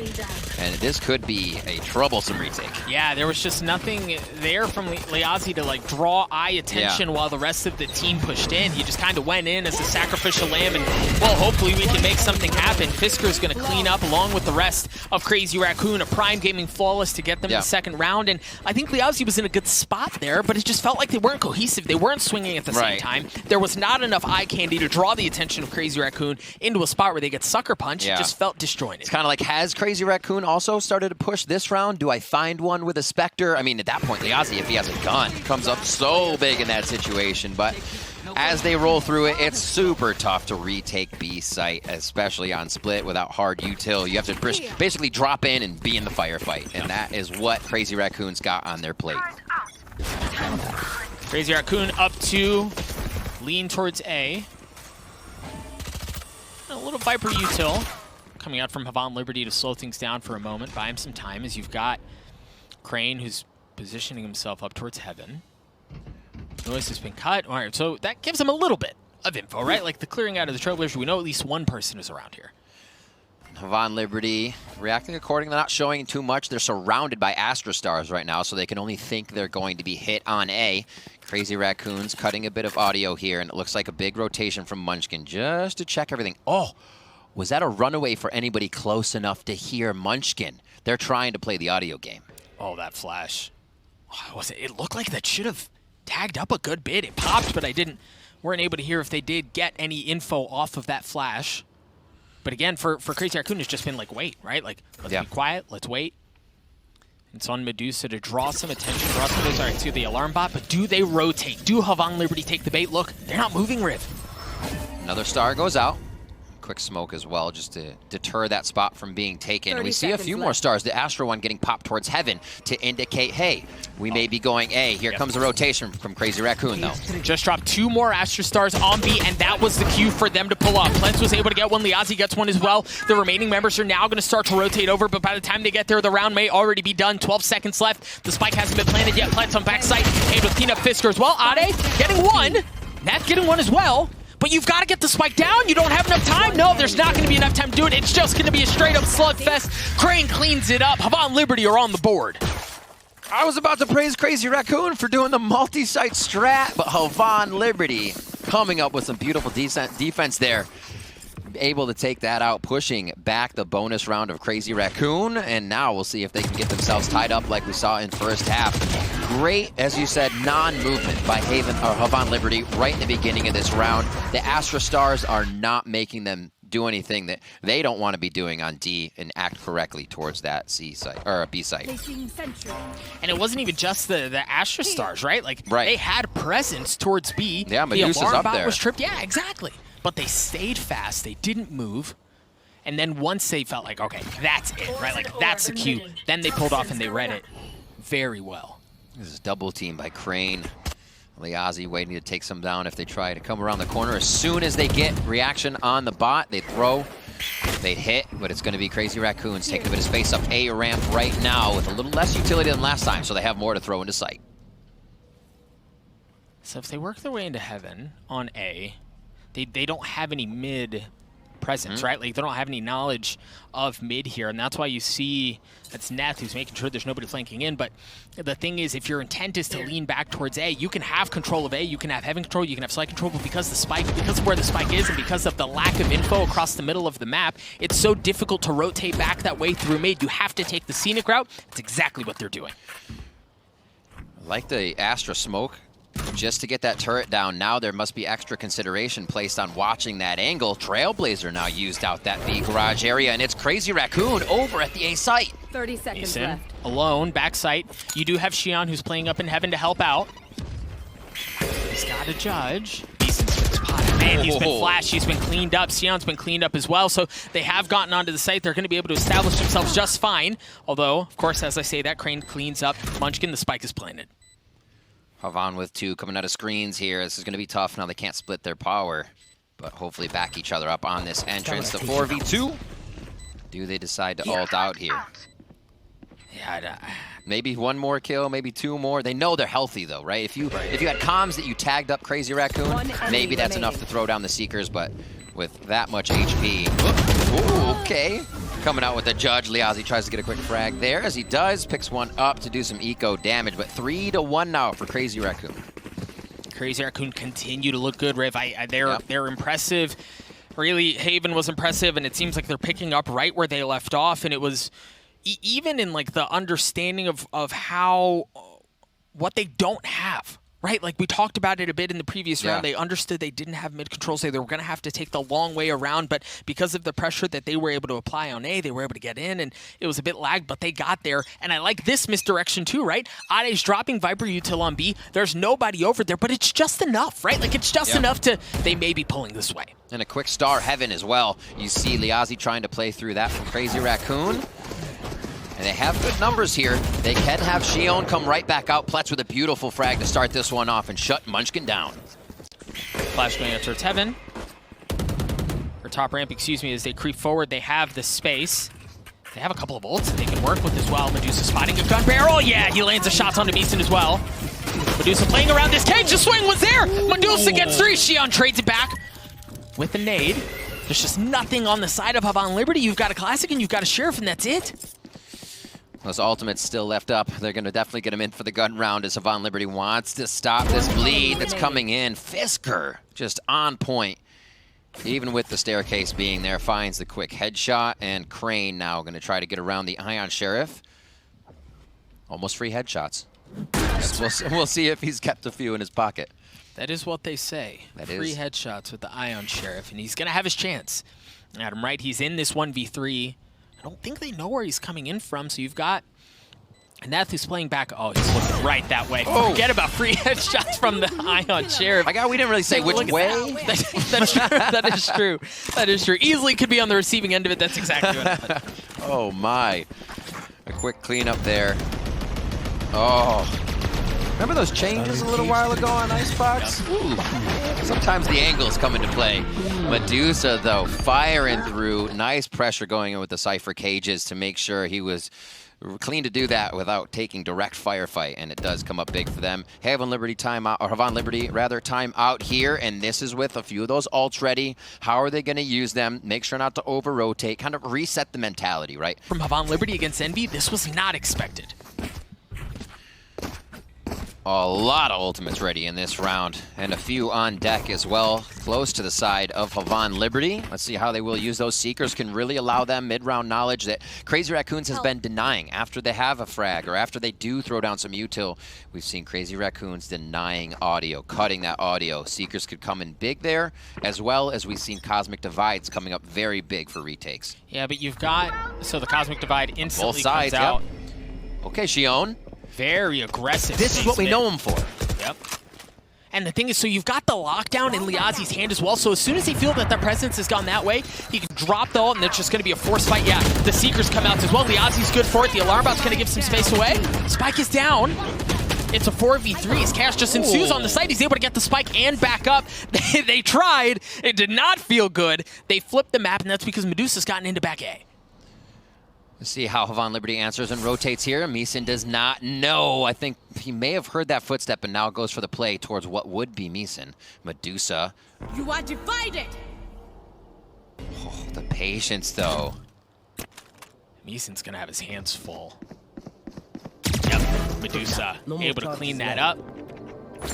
And this could be a troublesome retake. Yeah, there was just nothing there from Liazi to like draw eye attention while the rest of the team pushed in. He just kind of went in as a sacrificial lamb, and well, hopefully we can make something happen. Fisker's going to clean up along with the rest of Crazy Raccoon. A Prime Gaming flawless to get them in the second round, and I think Liazi was in a good spot there, but it just felt like they weren't cohesive. They weren't swinging at the same time. There was not enough eye candy to draw the attention of Crazy Raccoon into a spot where they get sucker punched. It just felt disjointed. It's kind of like, has Crazy Raccoon also started to push this round? Do I find one with a Spectre? I mean, at that point, Liazi, if he has a gun, comes up so big in that situation, but as they roll through it, it's super tough to retake B site, especially on split without hard util. You have to basically drop in and be in the firefight, and that is what Crazy Raccoon's got on their plate. Crazy Raccoon up 2, lean towards A. A little Viper util coming out from Havan Liberty to slow things down for a moment, buy him some time as you've got Crane who's positioning himself up towards Havan. Noise has been cut. All right, so that gives him a little bit of info, right? Like the clearing out of the Trailblazer, we know at least one person is around here. Havan Liberty reacting accordingly, not showing too much. They're surrounded by Astra Stars right now, so they can only think they're going to be hit on A. Crazy Raccoons cutting a bit of audio here, and it looks like a big rotation from Munchkin just to check everything. Oh, was that a runaway for anybody close enough to hear Munchkin? They're trying to play the audio game. Oh, that flash. It looked like that should have tagged up a good bit. It popped, but weren't able to hear if they did get any info off of that flash. But again, for Crazy Raccoon, it's just been like, wait, right? Like, let's be quiet, let's wait. It's on Medusa to draw some attention. Draw some to the alarm bot, but do they rotate? Do Havan Liberty take the bait? Look, they're not moving, Riv. Another star goes out. quick smoke as well, just to deter that spot from being taken. 30 We see a few more stars. The Astro one getting popped towards Heaven to indicate, hey, we may be going A. Here comes a rotation from Crazy Raccoon, though. Just dropped 2 more Astro stars on B, and that was the cue for them to pull up. Plents was able to get one. Liazi gets one as well. The remaining members are now going to start to rotate over, but by the time they get there, the round may already be done. 12 seconds left. The spike hasn't been planted yet. Plents on backside, able to clean up Fisker as well. Ade getting one. Nat getting one as well. But you've got to get the spike down. You don't have enough time. No, there's not going to be enough time to do it. It's just going to be a straight-up slugfest. Crane cleans it up. Havan Liberty are on the board. I was about to praise Crazy Raccoon for doing the multi-site strat, but Havan Liberty coming up with some beautiful defense there. Able to take that out, pushing back the bonus round of Crazy Raccoon, and now we'll see if they can get themselves tied up like we saw in first half. Great, as you said, non-movement by Havan Liberty right in the beginning of this round. The Astra Stars are not making them do anything that they don't want to be doing on D and act correctly towards that C site or B site. And it wasn't even just the Astra Stars, right? Like they had presence towards B. Yeah, Medusa's the alarm up bot there. Was tripped. Yeah, exactly. But they stayed fast. They didn't move. And then once they felt like, okay, that's it, right? Like, that's the cue. Then they pulled off and they read it very well. This is double team by Crane. Liazi waiting to take some down if they try to come around the corner. As soon as they get reaction on the bot, they throw, they hit, but it's going to be Crazy Raccoons taking a bit of space up A ramp right now with a little less utility than last time, so they have more to throw into sight. So if they work their way into Heaven on A, they don't have any mid presence, right? Like, they don't have any knowledge of mid here, and that's why you see that's Neth who's making sure there's nobody flanking in. But the thing is, if your intent is to lean back towards A, you can have control of A, you can have Heaven control, you can have site control, but because of where the spike is and because of the lack of info across the middle of the map, it's so difficult to rotate back that way through mid. You have to take the scenic route. It's exactly what they're doing. I like the Astra smoke. Just to get that turret down, now there must be extra consideration placed on watching that angle. Trailblazer now used out that B garage area, and it's Crazy Raccoon over at the A site. 30 seconds left. Alone, backside. You do have Xion who's playing up in Heaven to help out. He's got a judge. Man, he's been flashed, he's been cleaned up. Sion's been cleaned up as well, so they have gotten onto the site. They're going to be able to establish themselves just fine. Although, of course, as I say, that Crane cleans up. Munchkin, the spike is planted. Havan with 2 coming out of screens here. This is going to be tough. Now they can't split their power, but hopefully back each other up on this entrance. The 4v2. Do they decide to ult out here? Yeah, maybe 1 more kill, maybe 2 more. They know they're healthy though, right? If you had comms that you tagged up Crazy Raccoon, maybe that's enough to throw down the Seekers, but with that much HP. Ooh, okay. Coming out with the judge. Liazi tries to get a quick frag there. As he does, picks one up to do some eco damage, but 3-1 now for Crazy Raccoon. Crazy Raccoon continue to look good, Riv. They're impressive. Really, Haven was impressive, and it seems like they're picking up right where they left off, and it was even in like the understanding of how what they don't have. Right, like we talked about it a bit in the previous round. They understood they didn't have mid control, so they were going to have to take the long way around. But because of the pressure that they were able to apply on A, they were able to get in, and it was a bit lagged, but they got there. And I like this misdirection too, right? Ade's dropping Viper Util on B. There's nobody over there, but it's just enough, right? Like it's just enough to, they may be pulling this way. And a quick star Heaven as well. You see Liazi trying to play through that from Crazy Raccoon. And they have good numbers here. They can have Xion come right back out. Pletz with a beautiful frag to start this one off and shut Munchkin down. Flash going out towards Heaven. Or top ramp, excuse me, as they creep forward. They have the space. They have a couple of ults that they can work with as well. Medusa spotting a gun barrel. Yeah, he lands the shots onto Beeson as well. Medusa playing around this cage. The swing was there. Medusa gets 3. Xion trades it back with a nade. There's just nothing on the side of Havan Liberty. You've got a Classic and you've got a Sheriff, and that's it. Those ultimates still left up. They're going to definitely get him in for the gun round as Havan Liberty wants to stop this bleed that's coming in. Fisker just on point. Even with the staircase being there, finds the quick headshot, and Crane now going to try to get around the Ion Sheriff. Almost free headshots. We'll see if he's kept a few in his pocket. That is what they say. Free headshots with the Ion Sheriff, and he's going to have his chance. Adam, right, he's in this 1v3. I don't think they know where he's coming in from, so you've got Neth who's playing back. Oh, he's looking right that way. Forget about free headshots from the Ion Sheriff. My God, we didn't really say which way. That's true. That is true. That is true. Easily could be on the receiving end of it. That's exactly what happened. Oh my. A quick cleanup there. Oh. Remember those changes a little while ago on Icebox? Ooh. Sometimes the angles come into play. Medusa, though, firing through. Nice pressure going in with the Cypher cages to make sure he was clean to do that without taking direct firefight, and it does come up big for them. Havan Liberty timeout, or Havan Liberty rather, timeout here, and this is with a few of those ults ready. How are they going to use them? Make sure not to over-rotate, kind of reset the mentality, right? From Havan Liberty against Envy, this was not expected. A lot of ultimates ready in this round, and a few on deck as well, close to the side of Havan Liberty. Let's see how they will use those. Seekers can really allow them mid-round knowledge that Crazy Raccoons has been denying after they have a frag or after they do throw down some util. We've seen Crazy Raccoons denying audio, cutting that audio. Seekers could come in big there, as well as we've seen Cosmic Divides coming up very big for retakes. Yeah, but you've got, so the Cosmic Divide instantly both sides, comes out. Yep. Okay, Shion. Very aggressive. This is what we know him for. Yep. And the thing is, so you've got the lockdown in Liazi's hand as well, so as soon as he feels that their presence has gone that way, he can drop the ult and it's just going to be a force fight. Yeah, the Seekers come out as well. Liazi's good for it. The alarm bot's going to give some space away. Spike is down. It's a 4v3 as Cash just ensues on the site. He's able to get the spike and back up. They tried. It did not feel good. They flipped the map, and that's because Medusa's gotten into back A. Let's see how Havan Liberty answers and rotates here. Meeson does not know. I think he may have heard that footstep and now goes for the play towards what would be Meeson. Medusa. You are divided. Oh, the patience, though. Meeson's going to have his hands full. Yep, Medusa able to clean that up.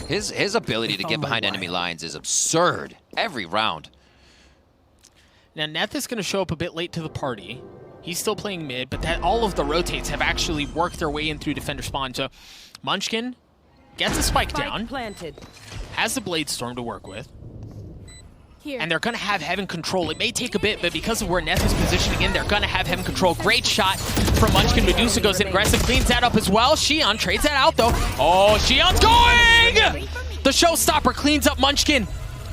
His ability to get behind enemy lines is absurd every round. Now, Neth is going to show up a bit late to the party. He's still playing mid, but that all of the rotates have actually worked their way in through defender spawn. So Munchkin gets a spike down, Planted. has the Blade Storm to work with, Here. and they're going to have Heaven control. It may take a bit, but because of where Neth is positioning in, they're going to have Heaven control. Great shot from Munchkin. Medusa goes in aggressive, cleans that up as well. Shion trades that out, though. Oh, Shion's going! The showstopper cleans up Munchkin.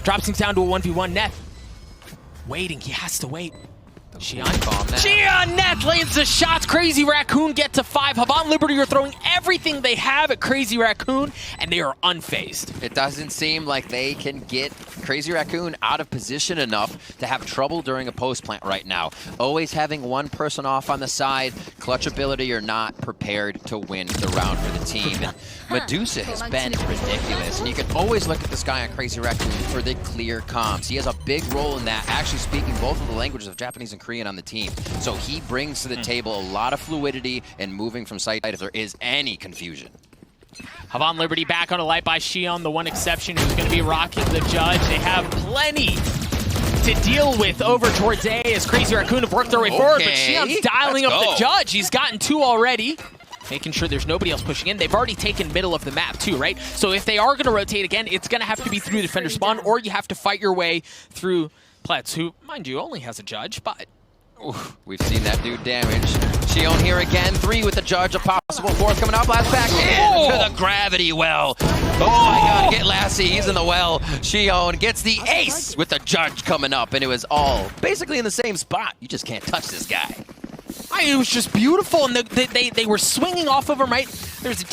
Drops things down to a 1v1. Neth waiting. He has to wait. Shion Neth lands the shots. Crazy Raccoon get to 5. Havan Liberty are throwing everything they have at Crazy Raccoon, and they are unfazed. It doesn't seem like they can get Crazy Raccoon out of position enough to have trouble during a post plant right now. Always having one person off on the side, clutch ability or not, prepared to win the round for the team. And Medusa has been ridiculous, and you can always look at this guy on Crazy Raccoon for the clear comms. He has a big role in that, actually speaking both of the languages of Japanese and Korean on the team. So he brings to the table a lot of fluidity and moving from site if there is any confusion. Havan Liberty back on a light by Shion, the one exception who's going to be rocking the judge. They have plenty to deal with over towards A as Crazy Raccoon have worked their way forward, but Shion's dialing up the judge. He's gotten 2 already, making sure there's nobody else pushing in. They've already taken middle of the map too, right? So if they are going to rotate again, it's going to have to be through defender spawn, or you have to fight your way through Pletz, who, mind you, only has a judge, but oof, we've seen that do damage. Shion here again, 3 with the judge, a possible 4th coming up. Blast back into the gravity well. Oh my God, get Lassie, he's in the well. Shion gets the ace with the judge coming up, and it was all basically in the same spot. You just can't touch this guy. It was just beautiful, and they were swinging off of him, right?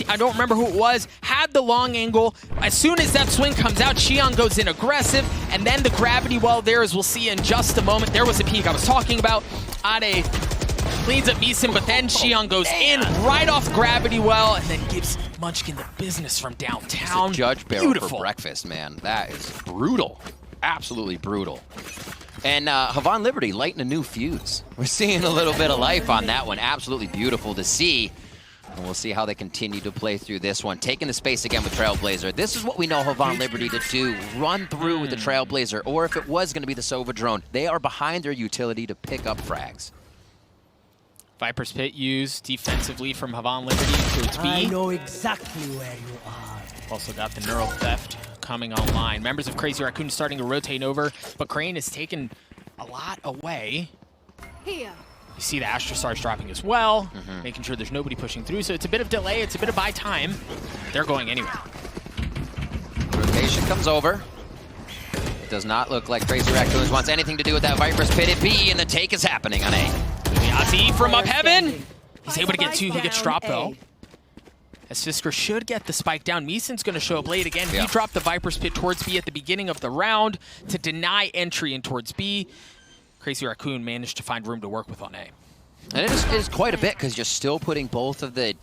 I don't remember who it was, had the long angle. As soon as that swing comes out, Shion goes in aggressive, and then the gravity well there, as we'll see in just a moment. There was a peak I was talking about. Ade cleans up Meeson, but then Shion goes in right off gravity well, and then gives Munchkin the business from downtown. It's a judge barrel for breakfast, man. That is brutal. Absolutely brutal. And Havan Liberty lighting a new fuse. We're seeing a little bit of life on that one. Absolutely beautiful to see. And we'll see how they continue to play through this one. Taking the space again with Trailblazer. This is what we know Havan Liberty to do. Run through with the Trailblazer. Or if it was going to be the Sova drone, they are behind their utility to pick up frags. Viper's Pit used defensively from Havan Liberty towards B. I know exactly where you are. Also got the Neural Theft coming online. Members of Crazy Raccoon starting to rotate over, but Crane has taken a lot away. Here. You see the Astra Stars dropping as well, making sure there's nobody pushing through. So it's a bit of delay, it's a bit of buy time. They're going anyway. elimination comes over. It does not look like Crazy Raccoons wants anything to do with that Viper's Pit at B, and the take is happening on A. Yahtzee from up heaven. He's able to get 2. He gets dropped, though. As Fisker should get the spike down. Meeson's going to show up late again. Yeah. He dropped the Viper's Pit towards B at the beginning of the round to deny entry in towards B. Crazy Raccoon managed to find room to work with on A. And it is quite a bit because you're still putting both of the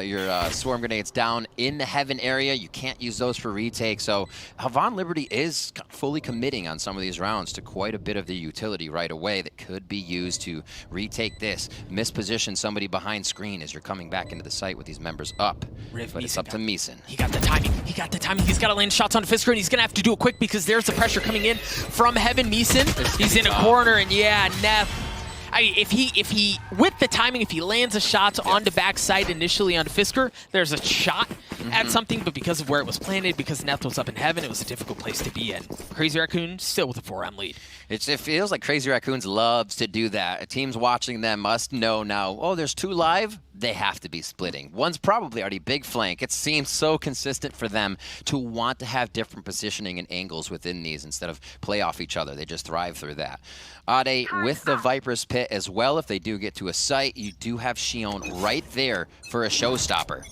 your swarm grenades down in the heaven area. You can't use those for retake. So Havan Liberty is fully committing on some of these rounds to quite a bit of the utility right away that could be used to retake this, misposition somebody behind screen as you're coming back into the site with these members up. But it's up to Meeson. He got the timing. He got the timing. He's got to land shots on Fisker, and he's going to have to do it quick because there's the pressure coming in from heaven. Meeson, he's in a corner, and yeah, Neff. If he with the timing, if he lands a shot onto backside initially onto Fisker, there's a shot at something, but because of where it was planted, because Neth was up in heaven, it was a difficult place to be in. Crazy Raccoon still with a 4-round lead. It feels like Crazy Raccoons loves to do that. Teams watching them must know now, oh, there's 2 live, they have to be splitting. One's probably already big flank. It seems so consistent for them to want to have different positioning and angles within these instead of play off each other. They just thrive through that. Ade with the Viper's Pit as well. If they do get to a site, you do have Xion right there for a showstopper.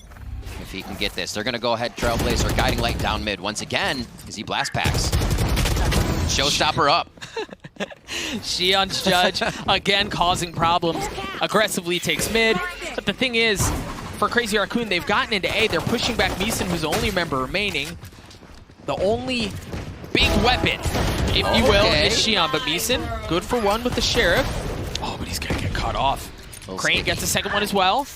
If he can get this, they're going to go ahead, Trailblazer, guiding light down mid once again as he blast packs. Showstopper up. Xion's Judge, again causing problems, aggressively takes mid. But the thing is, for Crazy Raccoon, they've gotten into A. They're pushing back Meeson, who's the only member remaining. The only big weapon, if you will, is Xion. But Meeson, good for 1 with the Sheriff. Oh, but he's going to get cut off. Crane gets a second one as well,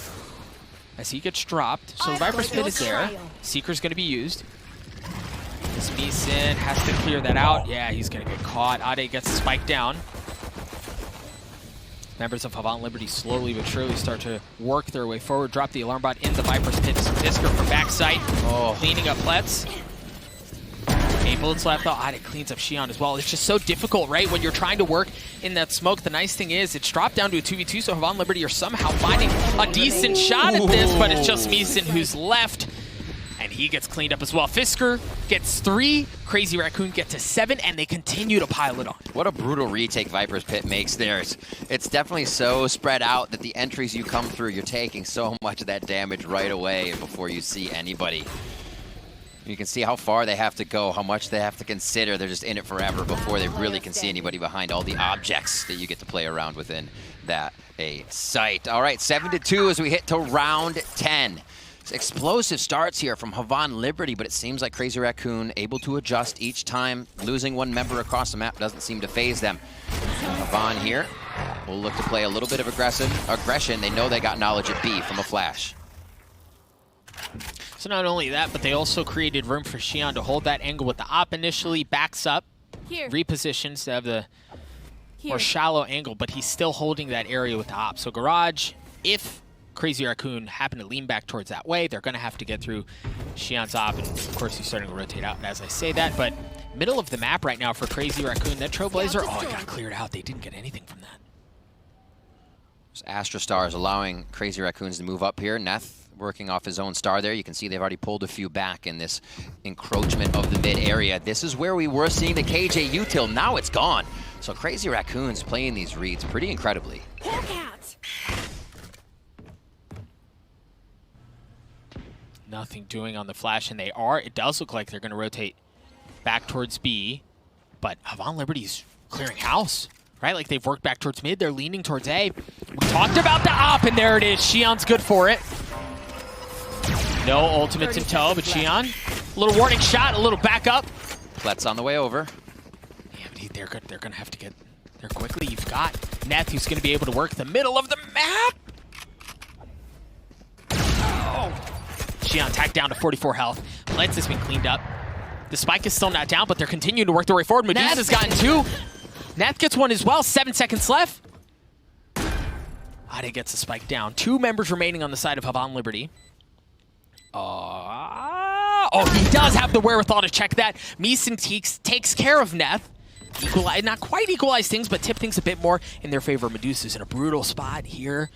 as he gets dropped. So the Viper's Pit is there. Seeker's going to be used. This Meeson has to clear that out. Yeah, he's going to get caught. Ade gets the spike down. Members of Havan Liberty slowly but surely start to work their way forward. Drop the alarm bot in the Viper's Pit. Fisker from backside, cleaning up Let's. 8 bullets left though. Ade cleans up Xion as well. It's just so difficult, right? When you're trying to work in that smoke. The nice thing is it's dropped down to a 2v2, so Havan Liberty are somehow finding a decent shot at this, but it's just Meeson who's left. And he gets cleaned up as well. Fisker gets 3, Crazy Raccoon gets to 7, and they continue to pile it on. What a brutal retake Viper's Pit makes there. It's definitely so spread out that the entries you come through, you're taking so much of that damage right away before you see anybody. You can see how far they have to go, how much they have to consider. They're just in it forever before they really can see anybody behind all the objects that you get to play around within that site. All right, 7-2 as we hit to round 10. Explosive starts here from Havan Liberty, but it seems like Crazy Raccoon able to adjust each time. Losing 1 member across the map doesn't seem to phase them. Havan here will look to play a little bit of aggression. They know they got knowledge at B from a flash. So not only that, but they also created room for Xion to hold that angle with the op initially, backs up, repositions to have the more shallow angle, but he's still holding that area with the op. So Garage, if Crazy Raccoon happen to lean back towards that way, they're going to have to get through Xion's op, and of course he's starting to rotate out as I say that, but middle of the map right now for Crazy Raccoon. That Trailblazer, oh, it got cleared out. They didn't get anything from that. Astra Stars allowing Crazy Raccoons to move up here. Neth working off his own star there. You can see they've already pulled a few back in this encroachment of the mid area. This is where we were seeing the KJ util. Now it's gone. So Crazy Raccoons playing these reads pretty incredibly. Nothing doing on the flash, and it does look like they're going to rotate back towards B, but Havan Liberty's clearing house, right? Like they've worked back towards mid, they're leaning towards A. We talked about the op, and there it is. Xion's good for it. No ultimates in tow, but Xion, a little warning shot, a little backup. Plet's on the way over. Yeah, but they're good. They're going to have to get there quickly. You've got Neth, who's going to be able to work the middle of the map. Oh. Xion tacked down to 44 health. Let's has been cleaned up. The spike is still not down, but they're continuing to work their way forward. Medusa's gotten 2. Neth gets 1 as well. 7 seconds left. Ade gets the spike down. 2 members remaining on the side of Havan Liberty. Oh, he does have the wherewithal to check that. Meeson takes care of Neth. Not quite equalize things, but tip things a bit more in their favor. Medusa's in a brutal spot here.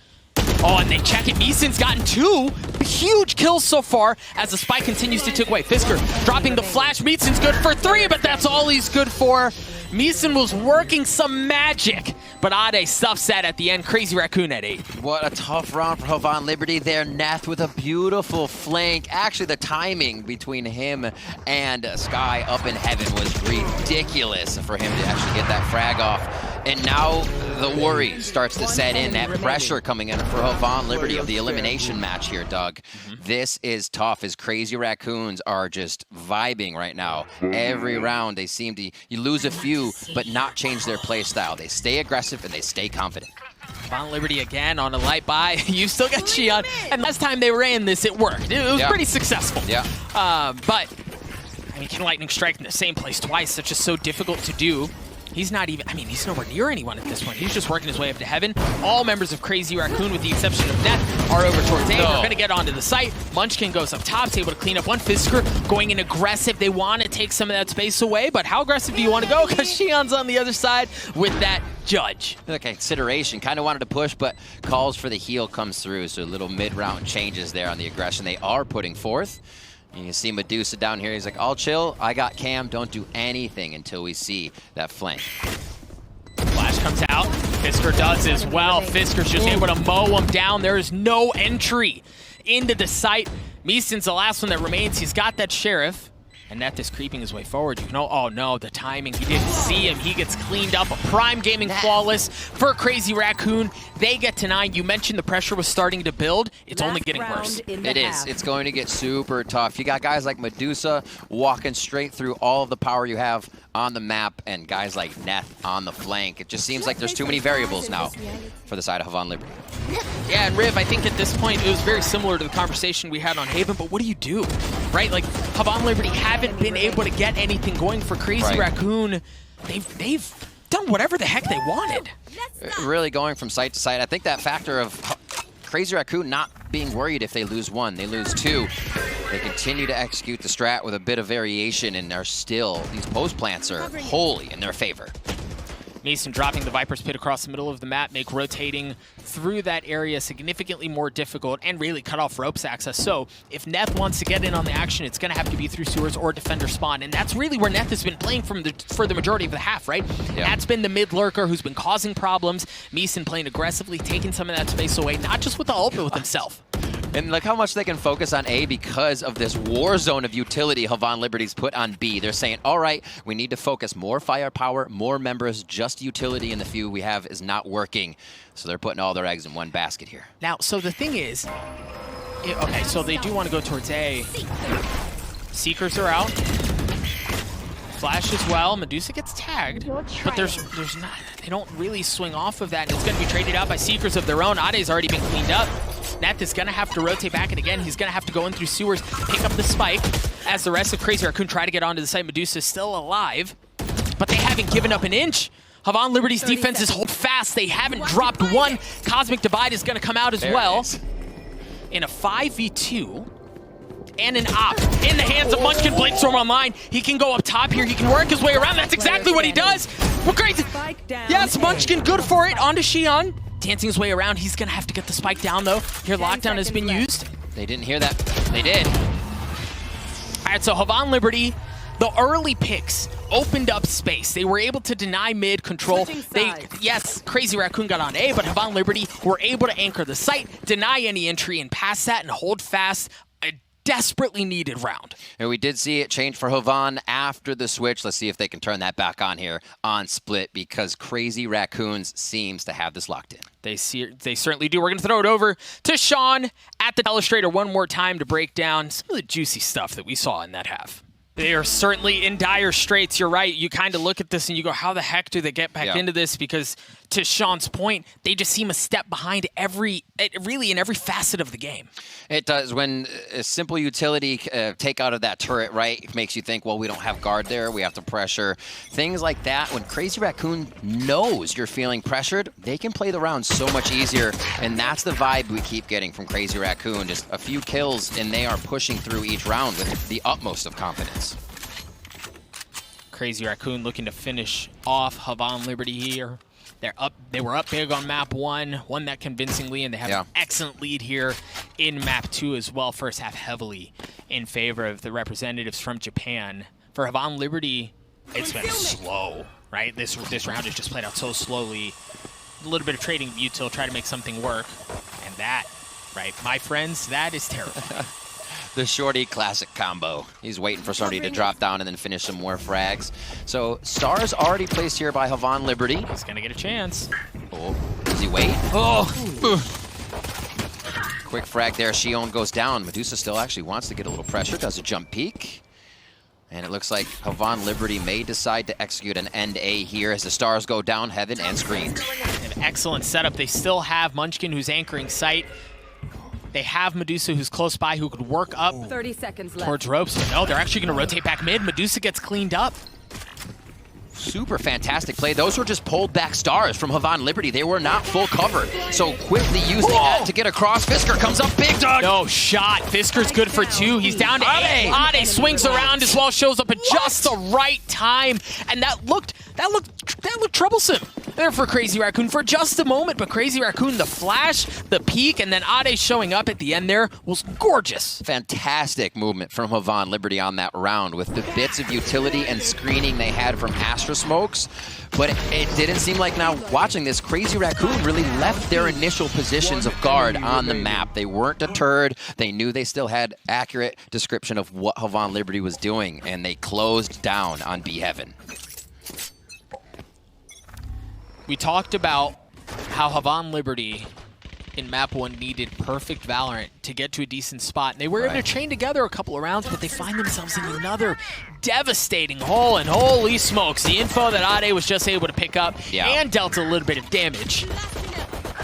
Oh, and they check it. Meeson's gotten 2 huge kills so far as the spike continues to tick away. Fisker dropping the flash. Meeson's good for 3, but that's all he's good for. Meeson was working some magic, but Ade stuffs that at the end. Crazy Raccoon at 8. What a tough round for Havan Liberty there. Neth with a beautiful flank. Actually, the timing between him and Sky up in heaven was ridiculous for him to actually get that frag off. And now the worry starts to set in. That pressure coming in for Havan Liberty of the elimination match here, Doug. This is tough as Crazy Raccoons are just vibing right now. Every round they seem to, you lose a few, but not change their play style. They stay aggressive and they stay confident. Havan Liberty again on a light buy. You still got Xion. And last time they ran this, it worked. It was pretty successful. Yeah. But, I mean, can Lightning strike in the same place twice? That's just so difficult to do. He's not even, I mean, he's nowhere near anyone at this point. He's just working his way up to heaven. All members of Crazy Raccoon, with the exception of Neth, are over towards A. They're going to get onto the site. Munchkin goes up top, able to clean up one. Fisker going in aggressive. They want to take some of that space away, but how aggressive do you want to go? Because Xion's on the other side with that judge. The consideration, kind of wanted to push, but calls for the heal comes through, so little mid-round changes there on the aggression they are putting forth. You can see Medusa down here. He's like, I'll chill. I got Cam. Don't do anything until we see that flank. Flash comes out. Fisker does as well. Fisker's just able to mow him down. There is no entry into the site. Meeson's the last one that remains. He's got that Sheriff. And Neth is creeping his way forward. You know, oh no, the timing. He didn't see him. He gets cleaned up. A prime gaming flawless for Crazy Raccoon. They get to 9. You mentioned the pressure was starting to build. It's only getting worse. It is. It's going to get super tough. You got guys like Medusa walking straight through all of the power you have on the map, and guys like Neth on the flank. It just seems like there's too many variables now for the side of Havan Liberty. Yeah, and Riv, I think at this point it was very similar to the conversation we had on Haven, but what do you do, right? Like, Havan Liberty haven't been able to get anything going for Crazy Raccoon. They've done whatever the heck they wanted. Really going from site to site. I think that factor of Crazy Raccoon not being worried if they lose 1, they lose 2. They continue to execute the strat with a bit of variation, and are still, these post plants are wholly in their favor. Meeson dropping the Viper's Pit across the middle of the map, make rotating through that area significantly more difficult, and really cut off ropes access. So if Neth wants to get in on the action, it's going to have to be through sewers or defender spawn, and that's really where Neth has been playing for the majority of the half, right? Yeah. That's been the mid lurker who's been causing problems. Meeson playing aggressively, taking some of that space away, not just with the ult, but with himself. And look how much they can focus on A because of this war zone of utility Havan Liberty's put on B. They're saying, all right, we need to focus more firepower, more members, just utility in the few we have is not working. So they're putting all their eggs in one basket here. Now, so the thing is, okay, so they do want to go towards A. Seekers are out. Flash as well. Medusa gets tagged, but there's not, they don't really swing off of that, and it's going to be traded out by Seekers of their own. Ade's already been cleaned up. Neth is going to have to rotate back, and again, he's going to have to go in through sewers, pick up the spike, as the rest of Crazy Raccoon try to get onto the site. Medusa is still alive, but they haven't given up an inch. Havan Liberty's defense is hold fast. They haven't dropped 1. Cosmic Divide is going to come out as well in a 5v2. And an op in the hands of Munchkin. Bladestorm online. He can go up top here. He can work his way around. That's exactly what he does. We're crazy. Yes, Munchkin good for it. Onto Xion. Dancing his way around. He's going to have to get the spike down, though. Here, lockdown has been used. They didn't hear that. They did. All right, so Havan Liberty, the early picks opened up space. They were able to deny mid control. Yes, Crazy Raccoon got on A, but Havan Liberty were able to anchor the site, deny any entry, and pass that and hold fast. Desperately needed round. And we did see it change for Havan after the switch. Let's see if they can turn that back on here on split, because Crazy Raccoons seems to have this locked in. They certainly do. We're going to throw it over to Sean at the Telestrator one more time to break down some of the juicy stuff that we saw in that half. They are certainly in dire straits. You're right. You kind of look at this and you go, how the heck do they get back into this? Because to Sean's point, they just seem a step behind really in every facet of the game. It does. When a simple utility take out of that turret, right, it makes you think, well, we don't have guard there. We have to pressure. Things like that. When Crazy Raccoon knows you're feeling pressured, they can play the round so much easier. And that's the vibe we keep getting from Crazy Raccoon. Just a few kills, and they are pushing through each round with the utmost of confidence. Crazy Raccoon looking to finish off Havan Liberty here. They were up big on map 1, won that convincingly, and they have an excellent lead here in map 2 as well. First half heavily in favor of the representatives from Japan. For Havan Liberty, it's been slow, right? This round has just played out so slowly. A little bit of trading util, try to make something work, and that, right, my friends, that is terrible. The shorty classic combo. He's waiting for somebody to drop down and then finish some more frags. So stars already placed here by Havan Liberty. He's gonna get a chance. Oh, does he wait? Oh! Quick frag there. Shion goes down. Medusa still actually wants to get a little pressure. Does a jump peek. And it looks like Havan Liberty may decide to execute an end A here as the stars go down, Heaven, and Screen. An excellent setup. They still have Munchkin, who's anchoring sight. They have Medusa, who's close by, who could work up 30 seconds left. towards ropes. But no, they're actually going to rotate back mid. Medusa gets cleaned up. Super fantastic play. Those were just pulled back stars from Havan Liberty. They were not full cover. So quickly using that to get across. Fisker comes up big, dog. No shot. Fisker's good for 2. He's down to 8. Ade swings around as well, shows up at just the right time. And that looked troublesome there for Crazy Raccoon for just a moment. But Crazy Raccoon, the flash, the peek, and then Ade showing up at the end there was gorgeous. Fantastic movement from Havan Liberty on that round with the bits of utility and screening they had from Astra Smokes. But it didn't seem like now watching this, Crazy Raccoon really left their initial positions of guard on the map. They weren't deterred. They knew they still had accurate description of what Havan Liberty was doing, and they closed down on B Heaven. We talked about how Havan Liberty in map 1 needed perfect Valorant to get to a decent spot. And they were able to chain together a couple of rounds, but they find themselves in another devastating hole. And holy smokes, the info that Ade was just able to pick up and dealt a little bit of damage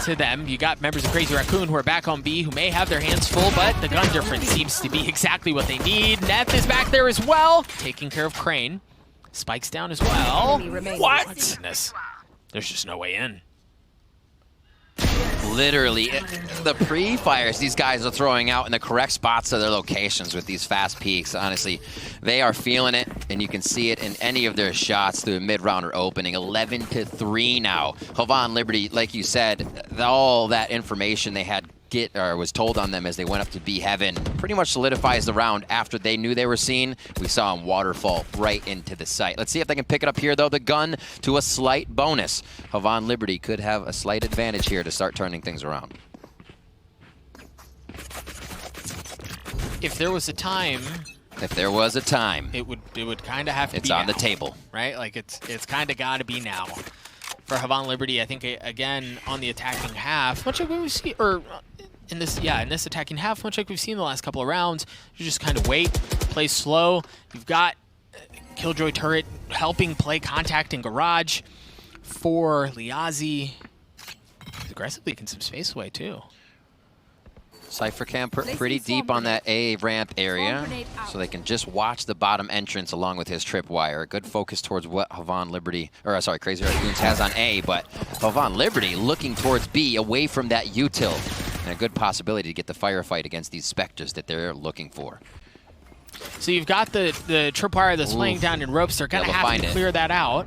to them. You got members of Crazy Raccoon who are back on B, who may have their hands full, but the gun difference seems to be exactly what they need. Neth is back there as well, taking care of Crane. Spikes down as well. What? Goodness. There's just no way in. Literally, the pre-fires these guys are throwing out in the correct spots of their locations with these fast peaks. Honestly, they are feeling it, and you can see it in any of their shots through a mid-rounder opening. 11-3 now. Havan Liberty, like you said, all that information they had was told on them as they went up to B Heaven pretty much solidifies the round after they knew they were seen. We saw them waterfall right into the site. Let's see if they can pick it up here, though. The gun to a slight bonus. Havan Liberty could have a slight advantage here to start turning things around. If there was a time... If there was a time... It would kind of have to be It's on now, the table. Right? Like, it's kind of got to be now. For Havan Liberty, I think, again, on the attacking half, much like we see, or in this attacking half, much like we've seen in the last couple of rounds, you just kind of wait, play slow. You've got Killjoy Turret helping play contact in Garage for Liazi. He's aggressively taking some space away, too. Cypher Cam pretty deep on that A ramp area, so they can just watch the bottom entrance along with his tripwire. Good focus towards what Havan Liberty, or sorry, Crazy Raccoons has on A, but Havan Liberty looking towards B, away from that util, and a good possibility to get the firefight against these Spectres that they're looking for. So you've got the tripwire that's laying down in ropes. They're going to have to clear that out.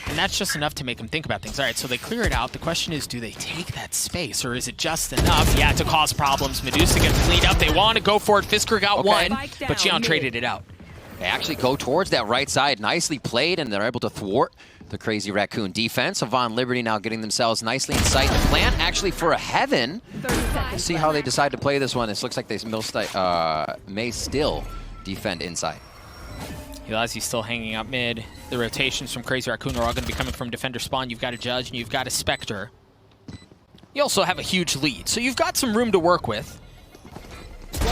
And that's just enough to make them think about things. All right, so they clear it out. The question is, do they take that space, or is it just enough, to cause problems? Medusa gets cleaned up. They want to go for it. Fisker got one, but Xion traded it out. They actually go towards that right side. Nicely played, and they're able to thwart the Crazy Raccoon defense. Havan Liberty now getting themselves nicely in sight. The plan actually for a Heaven. We'll see how they decide to play this one. This looks like they may still defend inside. Eliazi's still hanging out mid. The rotations from Crazy Raccoon are all going to be coming from defender spawn. You've got a Judge and you've got a Spectre. You also have a huge lead, so you've got some room to work with.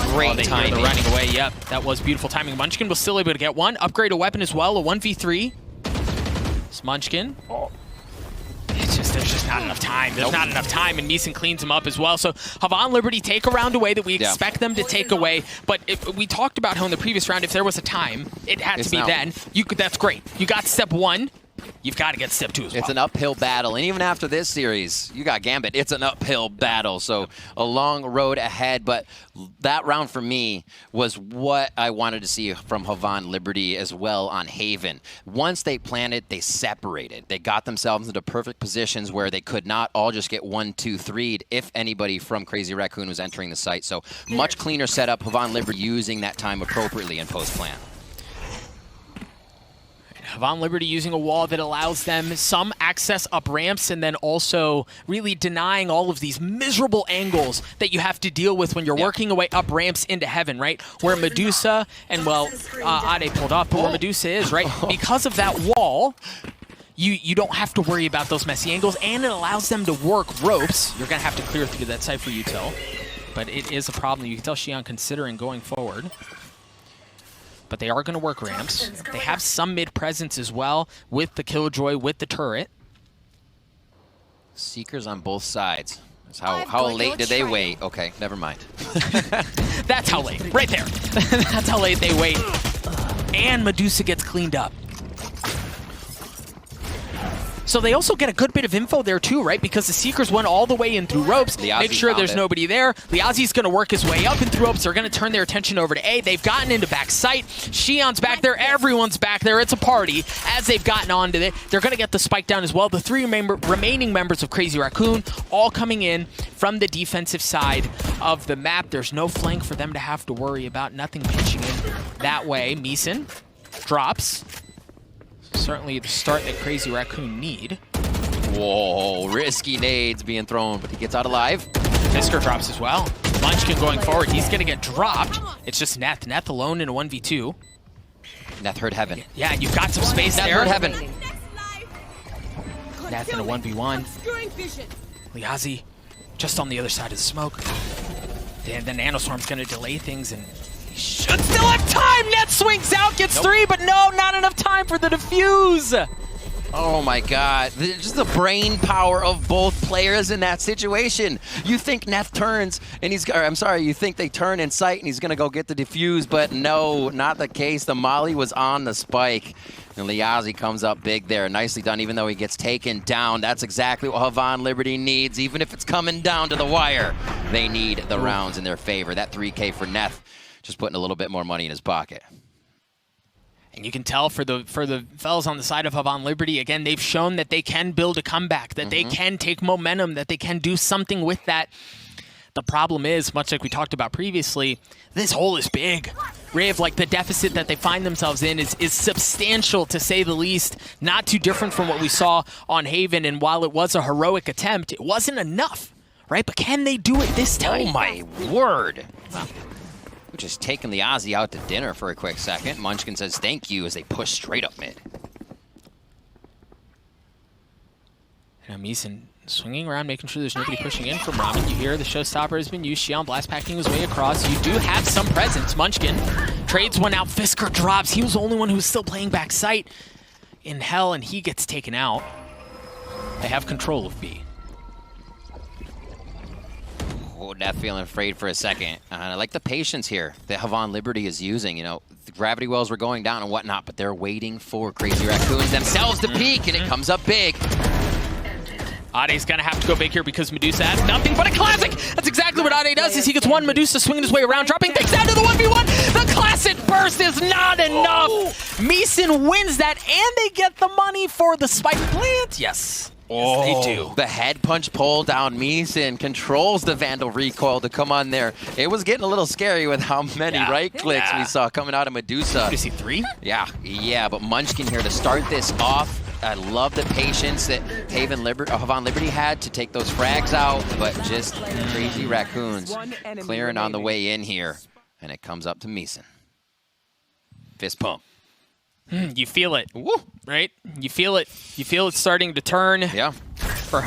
Great timing. They're running away. Yep, that was beautiful timing. Munchkin was still able to get one. Upgrade a weapon as well, a 1v3. It's Munchkin. There's just not enough time. There's not enough time, and Meeson cleans him up as well. So Havan Liberty take a round away that we expect them to take away. But we talked about how in the previous round, if there was a time, it had to be then. That's great. You got step 1. you've got to get step 2 as well. It's an uphill battle, and even after this series, you got Gambit. It's an uphill battle, so a long road ahead. But that round for me was what I wanted to see from Havan Liberty as well on Haven. Once they planted, they separated. They got themselves into perfect positions where they could not all just get 1, 2, 3'd if anybody from Crazy Raccoon was entering the site. So much cleaner setup. Havan Liberty using that time appropriately in post-plan. Havan Liberty using a wall that allows them some access up ramps and then also really denying all of these miserable angles that you have to deal with when you're working away up ramps into heaven, right? Where Medusa and, well, Ade pulled up, but where Medusa is, right? Because of that wall, you don't have to worry about those messy angles, and it allows them to work ropes. You're going to have to clear through that Cypher util, but it is a problem. You can tell Xi'an considering going forward. But they are going to work ramps. They have some mid presence as well with the Killjoy, with the turret. Seekers on both sides. That's how late did they wait? Okay, never mind. That's how late. Right there. That's how late they wait. And Medusa gets cleaned up. So they also get a good bit of info there too, right? Because the Seekers went all the way in through ropes, make sure there's nobody there. Liazi's going to work his way up and through ropes. They're going to turn their attention over to A. They've gotten into back sight. Xi'an's back there. Everyone's back there. It's a party. As they've gotten onto it, they're going to get the spike down as well. The 3 remaining members of Crazy Raccoon all coming in from the defensive side of the map. There's no flank for them to have to worry about. Nothing pitching in that way. Meeson drops. Certainly the start that Crazy Raccoon need. Whoa, risky nades being thrown, but he gets out alive. Fisker drops as well. Munchkin going forward. He's going to get dropped. It's just Neth. Neth alone in a 1v2. Neth heard Heaven. Yeah, you've got some space Neth there. heard Heaven. Neth in a 1v1. Liazi just on the other side of the smoke. And the Nanoswarm's going to delay things and should still have time. Net swings out, gets 3, but no, not enough time for the defuse. Oh my God, just the brain power of both players in that situation. You think Neth turns and you think they turn in sight and he's gonna go get the defuse, but no, not the case. The Molly was on the spike. And Liazi comes up big there. Nicely done, even though he gets taken down. That's exactly what Havan Liberty needs, even if it's coming down to the wire. They need the rounds in their favor. That 3K for Neth, just putting a little bit more money in his pocket. And you can tell for the fellas on the side of Havan Liberty, again, they've shown that they can build a comeback, that they can take momentum, that they can do something with that. The problem is, much like we talked about previously, this hole is big. Rave, like the deficit that they find themselves in is substantial, to say the least. Not too different from what we saw on Haven, and while it was a heroic attempt, it wasn't enough, right? But can they do it this time? Oh my word. We're just taking the Aussie out to dinner for a quick second. Munchkin says thank you as they push straight up mid. And Meeson swinging around, making sure there's nobody pushing in from Ramen. You hear the showstopper has been used. Xi'an blast packing his way across. You do have some presence. Munchkin trades one out. Fisker drops. He was the only one who was still playing back sight in hell, and he gets taken out. They have control of B. Oh, Neth feeling afraid for a second. I like the patience here that Havan Liberty is using. You know, the gravity wells were going down and whatnot, but they're waiting for Crazy Raccoons themselves to peak, and it comes up big. Ade's going to have to go big here because Medusa has nothing but a classic. That's exactly what Ade does, is he gets one Medusa swinging his way around, dropping things down to the 1v1. The classic burst is not enough. Meeson wins that, and they get the money for the spike plant. Yes. Oh, yes, they do. The head punch pull down. Meeson controls the Vandal recoil to come on there. It was getting a little scary with how many right clicks we saw coming out of Medusa. Did you see 3? Yeah, but Munchkin here to start this off. I love the patience that Havan Liberty had to take those frags out, but just Crazy Raccoons clearing on the way in here. And it comes up to Meeson. Fist pump. You feel it, Woo. right? You feel it. You feel it starting to turn. Yeah. For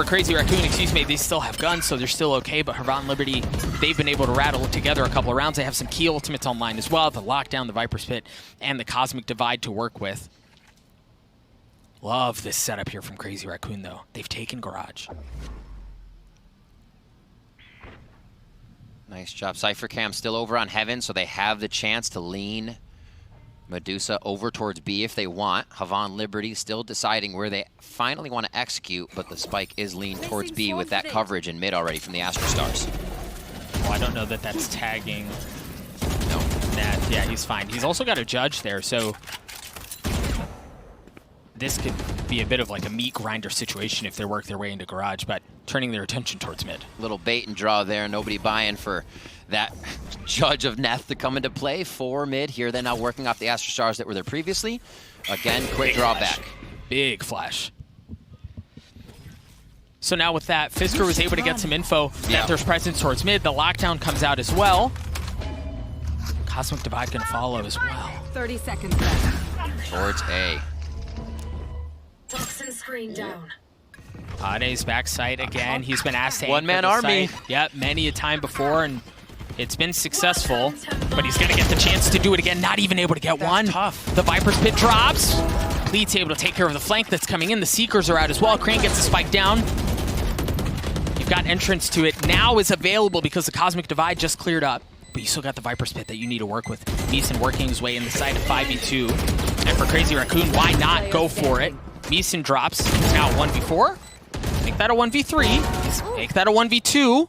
Crazy Raccoon, excuse me, they still have guns, so they're still okay. But Havan Liberty, they've been able to rattle together a couple of rounds. They have some key ultimates online as well: the Lockdown, the Viper's Pit, and the Cosmic Divide to work with. Love this setup here from Crazy Raccoon, though. They've taken Garage. Nice job. Cypher Cam still over on Heaven, so they have the chance to lean Medusa over towards B if they want. Havan Liberty still deciding where they finally want to execute, but the spike is leaned towards B with that coverage in mid already from the Astra Stars. Oh, I don't know that that's tagging. No. Nah, yeah, he's fine. He's also got a judge there, so this could be a bit of like a meat grinder situation if they work their way into garage, but turning their attention towards mid. Little bait and draw there. Nobody buying for that judge of Neth to come into play for mid. Here they're now working off the Astra Stars that were there previously. Again, quick drawback. Big flash. So now with that, Fisker was able to get some info that there's presence towards mid. The lockdown comes out as well. Cosmic Divide gonna follow as well. 30 seconds left. Towards A. Toxin screen down. Ade's backside again. He's been asked to One-man anchor the army. site. Yep, many a time before, and it's been successful. But he's gonna get the chance to do it again. Not even able to get one. Tough. The Viper's Pit drops. Lead's able to take care of the flank that's coming in. The Seekers are out as well. Crane gets the spike down. You've got entrance to it. Now is available because the Cosmic Divide just cleared up. But you still got the Viper's Pit that you need to work with. Meeson working his way in the side of 5v2. And for Crazy Raccoon, why not go for it? Meeson drops. It's now 1v4. Make that a 1v3. Make that a 1v2.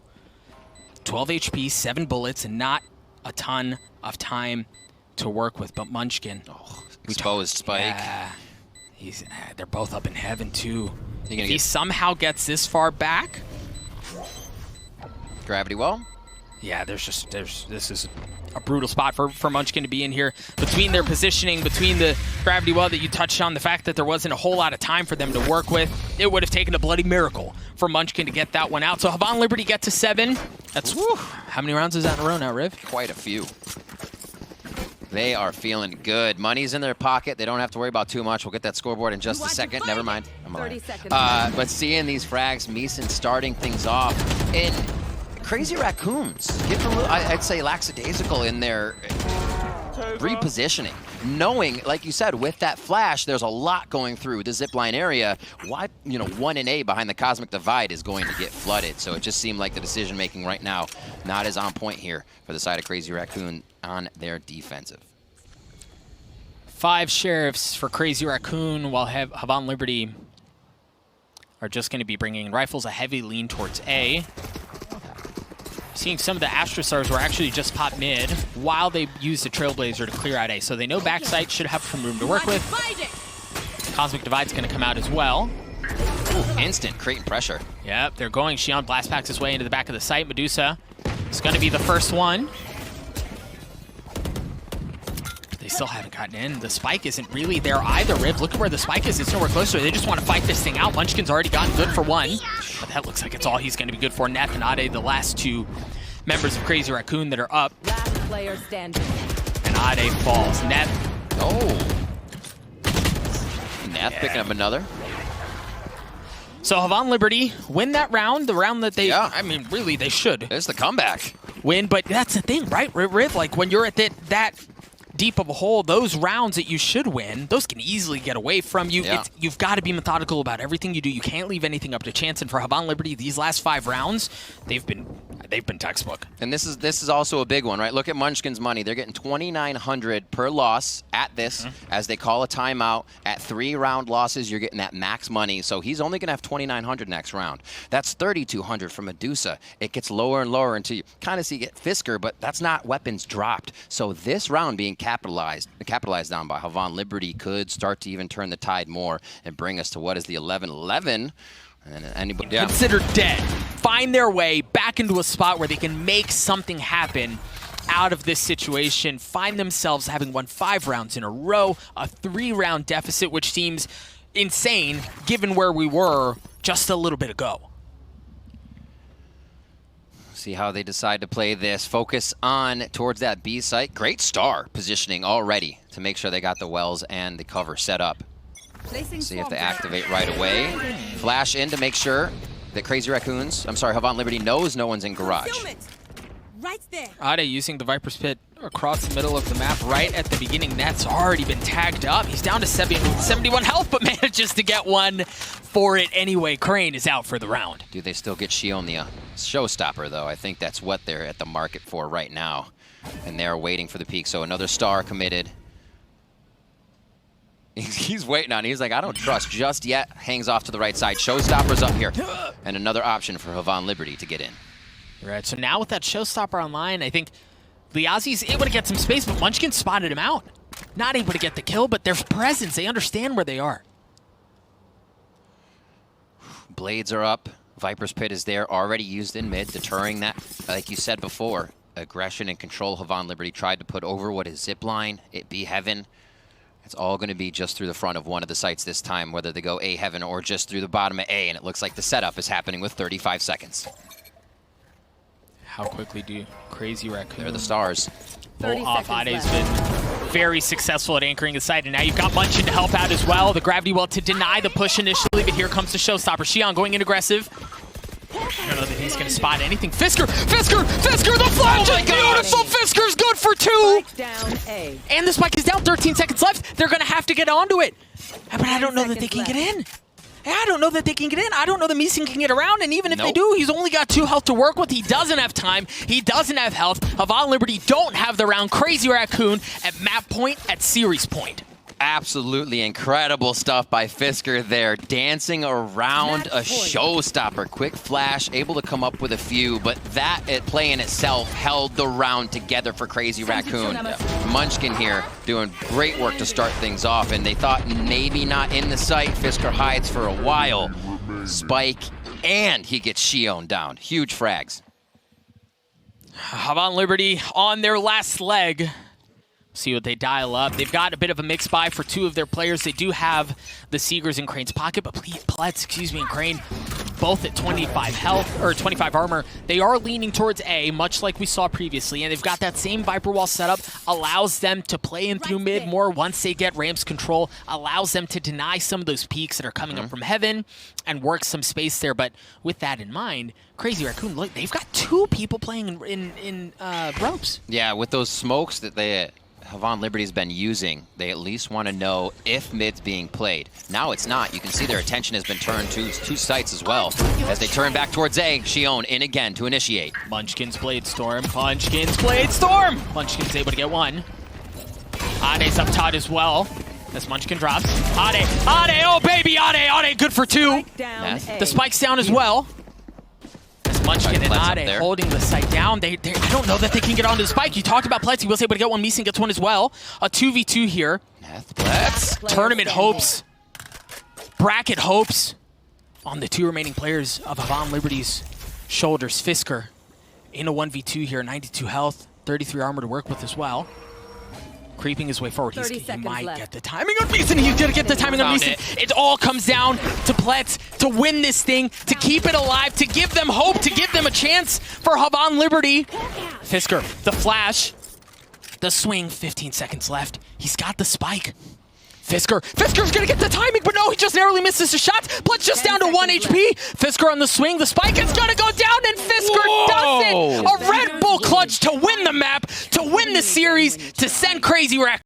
12 HP, 7 bullets, and not a ton of time to work with. But Munchkin. Oh, exposed spike. Yeah, they're both up in heaven, too. If he somehow gets this far back. Gravity well. Yeah, this is a brutal spot for Munchkin to be in here. Between their positioning, between the gravity well that you touched on, the fact that there wasn't a whole lot of time for them to work with, it would have taken a bloody miracle for Munchkin to get that one out. So Havan Liberty get to 7. That's, how many rounds is that in a row now, Riv? Quite a few. They are feeling good. Money's in their pocket. They don't have to worry about too much. We'll get that scoreboard in just a second. Never mind. I'm 30 seconds. but seeing these frags, Meeson starting things off, and Crazy Raccoons getting a little, I'd say, lackadaisical in their repositioning. Knowing, like you said, with that flash, there's a lot going through the zipline area. Why, 1 and A behind the Cosmic Divide is going to get flooded. So it just seemed like the decision-making right now not as on point here for the side of Crazy Raccoon on their defensive. 5 sheriffs for Crazy Raccoon, while Havan Liberty are just going to be bringing rifles, a heavy lean towards A. Seeing some of the Astra Stars were actually just pop mid while they used the Trailblazer to clear out A. So they know backside should have some room to work with. Cosmic Divide's going to come out as well. Ooh, instant creating pressure. Yep, they're going. Xion blast packs his way into the back of the site. Medusa is going to be the first one. They still haven't gotten in. The spike isn't really there either, Riv. Look at where the spike is. It's nowhere closer. They just want to fight this thing out. Munchkin's already gotten good for 1. But that looks like it's all he's going to be good for. Neth and Ade, the last 2 members of Crazy Raccoon that are up. Last player standing. And Ade falls. Neth. Oh. Neth picking up another. So Havan Liberty win that round, the round that they, I mean, really, they should There's the comeback. win. But that's the thing, right, Riv? Like, when you're at that deep of a hole, those rounds that you should win, those can easily get away from you. Yeah. You've got to be methodical about everything you do. You can't leave anything up to chance. And for Havan Liberty, these last 5 rounds, they've been textbook. And this is also a big one, right? Look at Munchkin's money. They're getting $2,900 per loss at this, as they call a timeout. At 3-round losses, you're getting that max money. So he's only going to have $2,900 next round. That's $3,200 for Medusa. It gets lower and lower until you kind of see get Fisker, but that's not weapons dropped. So this round being capitalized on by Havan Liberty could start to even turn the tide more and bring us to what is the 11-11. And anybody Considered dead. Find their way back into a spot where they can make something happen out of this situation. Find themselves having won 5 rounds in a row, a 3-round deficit, which seems insane given where we were just a little bit ago. See how they decide to play this. Focus on towards that B site. Great star positioning already to make sure they got the wells and the cover set up. See if they activate right away. Flash in to make sure that Havan Liberty knows no one's in garage. Right there. Ade using the Viper's Pit across the middle of the map right at the beginning. Net's already been tagged up. He's down to 71 health, but manages to get one for it anyway. Crane is out for the round. Do they still get Xion the showstopper, though? I think that's what they're at the market for right now. And they're waiting for the peak. So another star committed. He's waiting on it. He's like, I don't trust just yet. Hangs off to the right side. Showstopper's up here. And another option for Havan Liberty to get in. Right, so now with that Showstopper online, I think Liazi's able to get some space, but Munchkin spotted him out. Not able to get the kill, but their presence, they understand where they are. Blades are up. Viper's Pit is there, already used in mid, deterring that, like you said before, aggression and control. Havan Liberty tried to put over what is zipline, it be Heaven. It's all going to be just through the front of one of the sites this time, whether they go A Heaven or just through the bottom of A, and it looks like the setup is happening with 35 seconds. How quickly do Crazy Raccoon? They're the stars. Pull off. Ade's been very successful at anchoring the site, and now you've got Munchkin to help out as well. The gravity well to deny the push initially, but here comes the Showstopper. Xion going in aggressive. I don't know that he's going to spot anything. Fisker! The flash is beautiful! Fisker's good for 2! Down A. And the spike is down, 13 seconds left. They're going to have to get onto it. But I don't know that they can get in. I don't know that they can get in. I don't know that Meeson can get around, and even if they do, he's only got 2 health to work with. He doesn't have time. He doesn't have health. Havan Liberty don't have the round. Crazy Raccoon at map point, at series point. Absolutely incredible stuff by Fisker there, dancing around a Showstopper. Quick flash, able to come up with a few, but that play in itself held the round together for Crazy Raccoon. Munchkin here doing great work to start things off, and they thought maybe not in the site. Fisker hides for a while. Spike, and he gets Xion down. Huge frags. Havan Liberty on their last leg. See what they dial up. They've got a bit of a mix buy for 2 of their players. They do have the Seegers in Crane's pocket, but Pletz, and Crane both at 25 health, or 25 armor. They are leaning towards A, much like we saw previously, and they've got that same Viper Wall setup, allows them to play in through mid more once they get Ram's control, allows them to deny some of those peaks that are coming up from Heaven and work some space there. But with that in mind, Crazy Raccoon, look, they've got 2 people playing in ropes. Yeah, with those smokes that Havan Liberty's been using, they at least want to know if mid's being played. Now it's not. You can see their attention has been turned to 2 sites as well. As they turn back towards A, Xion in again to initiate. Munchkin's Blade Storm. Munchkin's able to get 1. Ade's up top as well. As Munchkin drops. Ade, oh baby, Ade, good for 2. The spike's down as well. Munchkin and Ade holding the site down. I don't know that they can get onto the spike. You talked about Pletz. He was able to get 1. Meeson gets 1 as well. A 2v2 here. Pletz. Tournament hopes. Bracket hopes on the 2 remaining players of Havan Liberty's shoulders. Fisker in a 1v2 here. 92 health. 33 armor to work with as well. Creeping his way forward. He might get the timing on Meeson. He's going to get the timing on Meeson. It all comes down to Pletz to win this thing, to keep it alive, to give them hope, to give them a chance for Havan Liberty. Fisker, the flash, the swing, 15 seconds left. He's got the spike. Fisker's going to get the timing, but no, he just narrowly misses the shot. Pletz just down to 1 HP. Fisker on the swing. The spike is going to go down, and Fisker does it. A Red Bull clutch to win the map, to win the series, to send Crazy Raccoon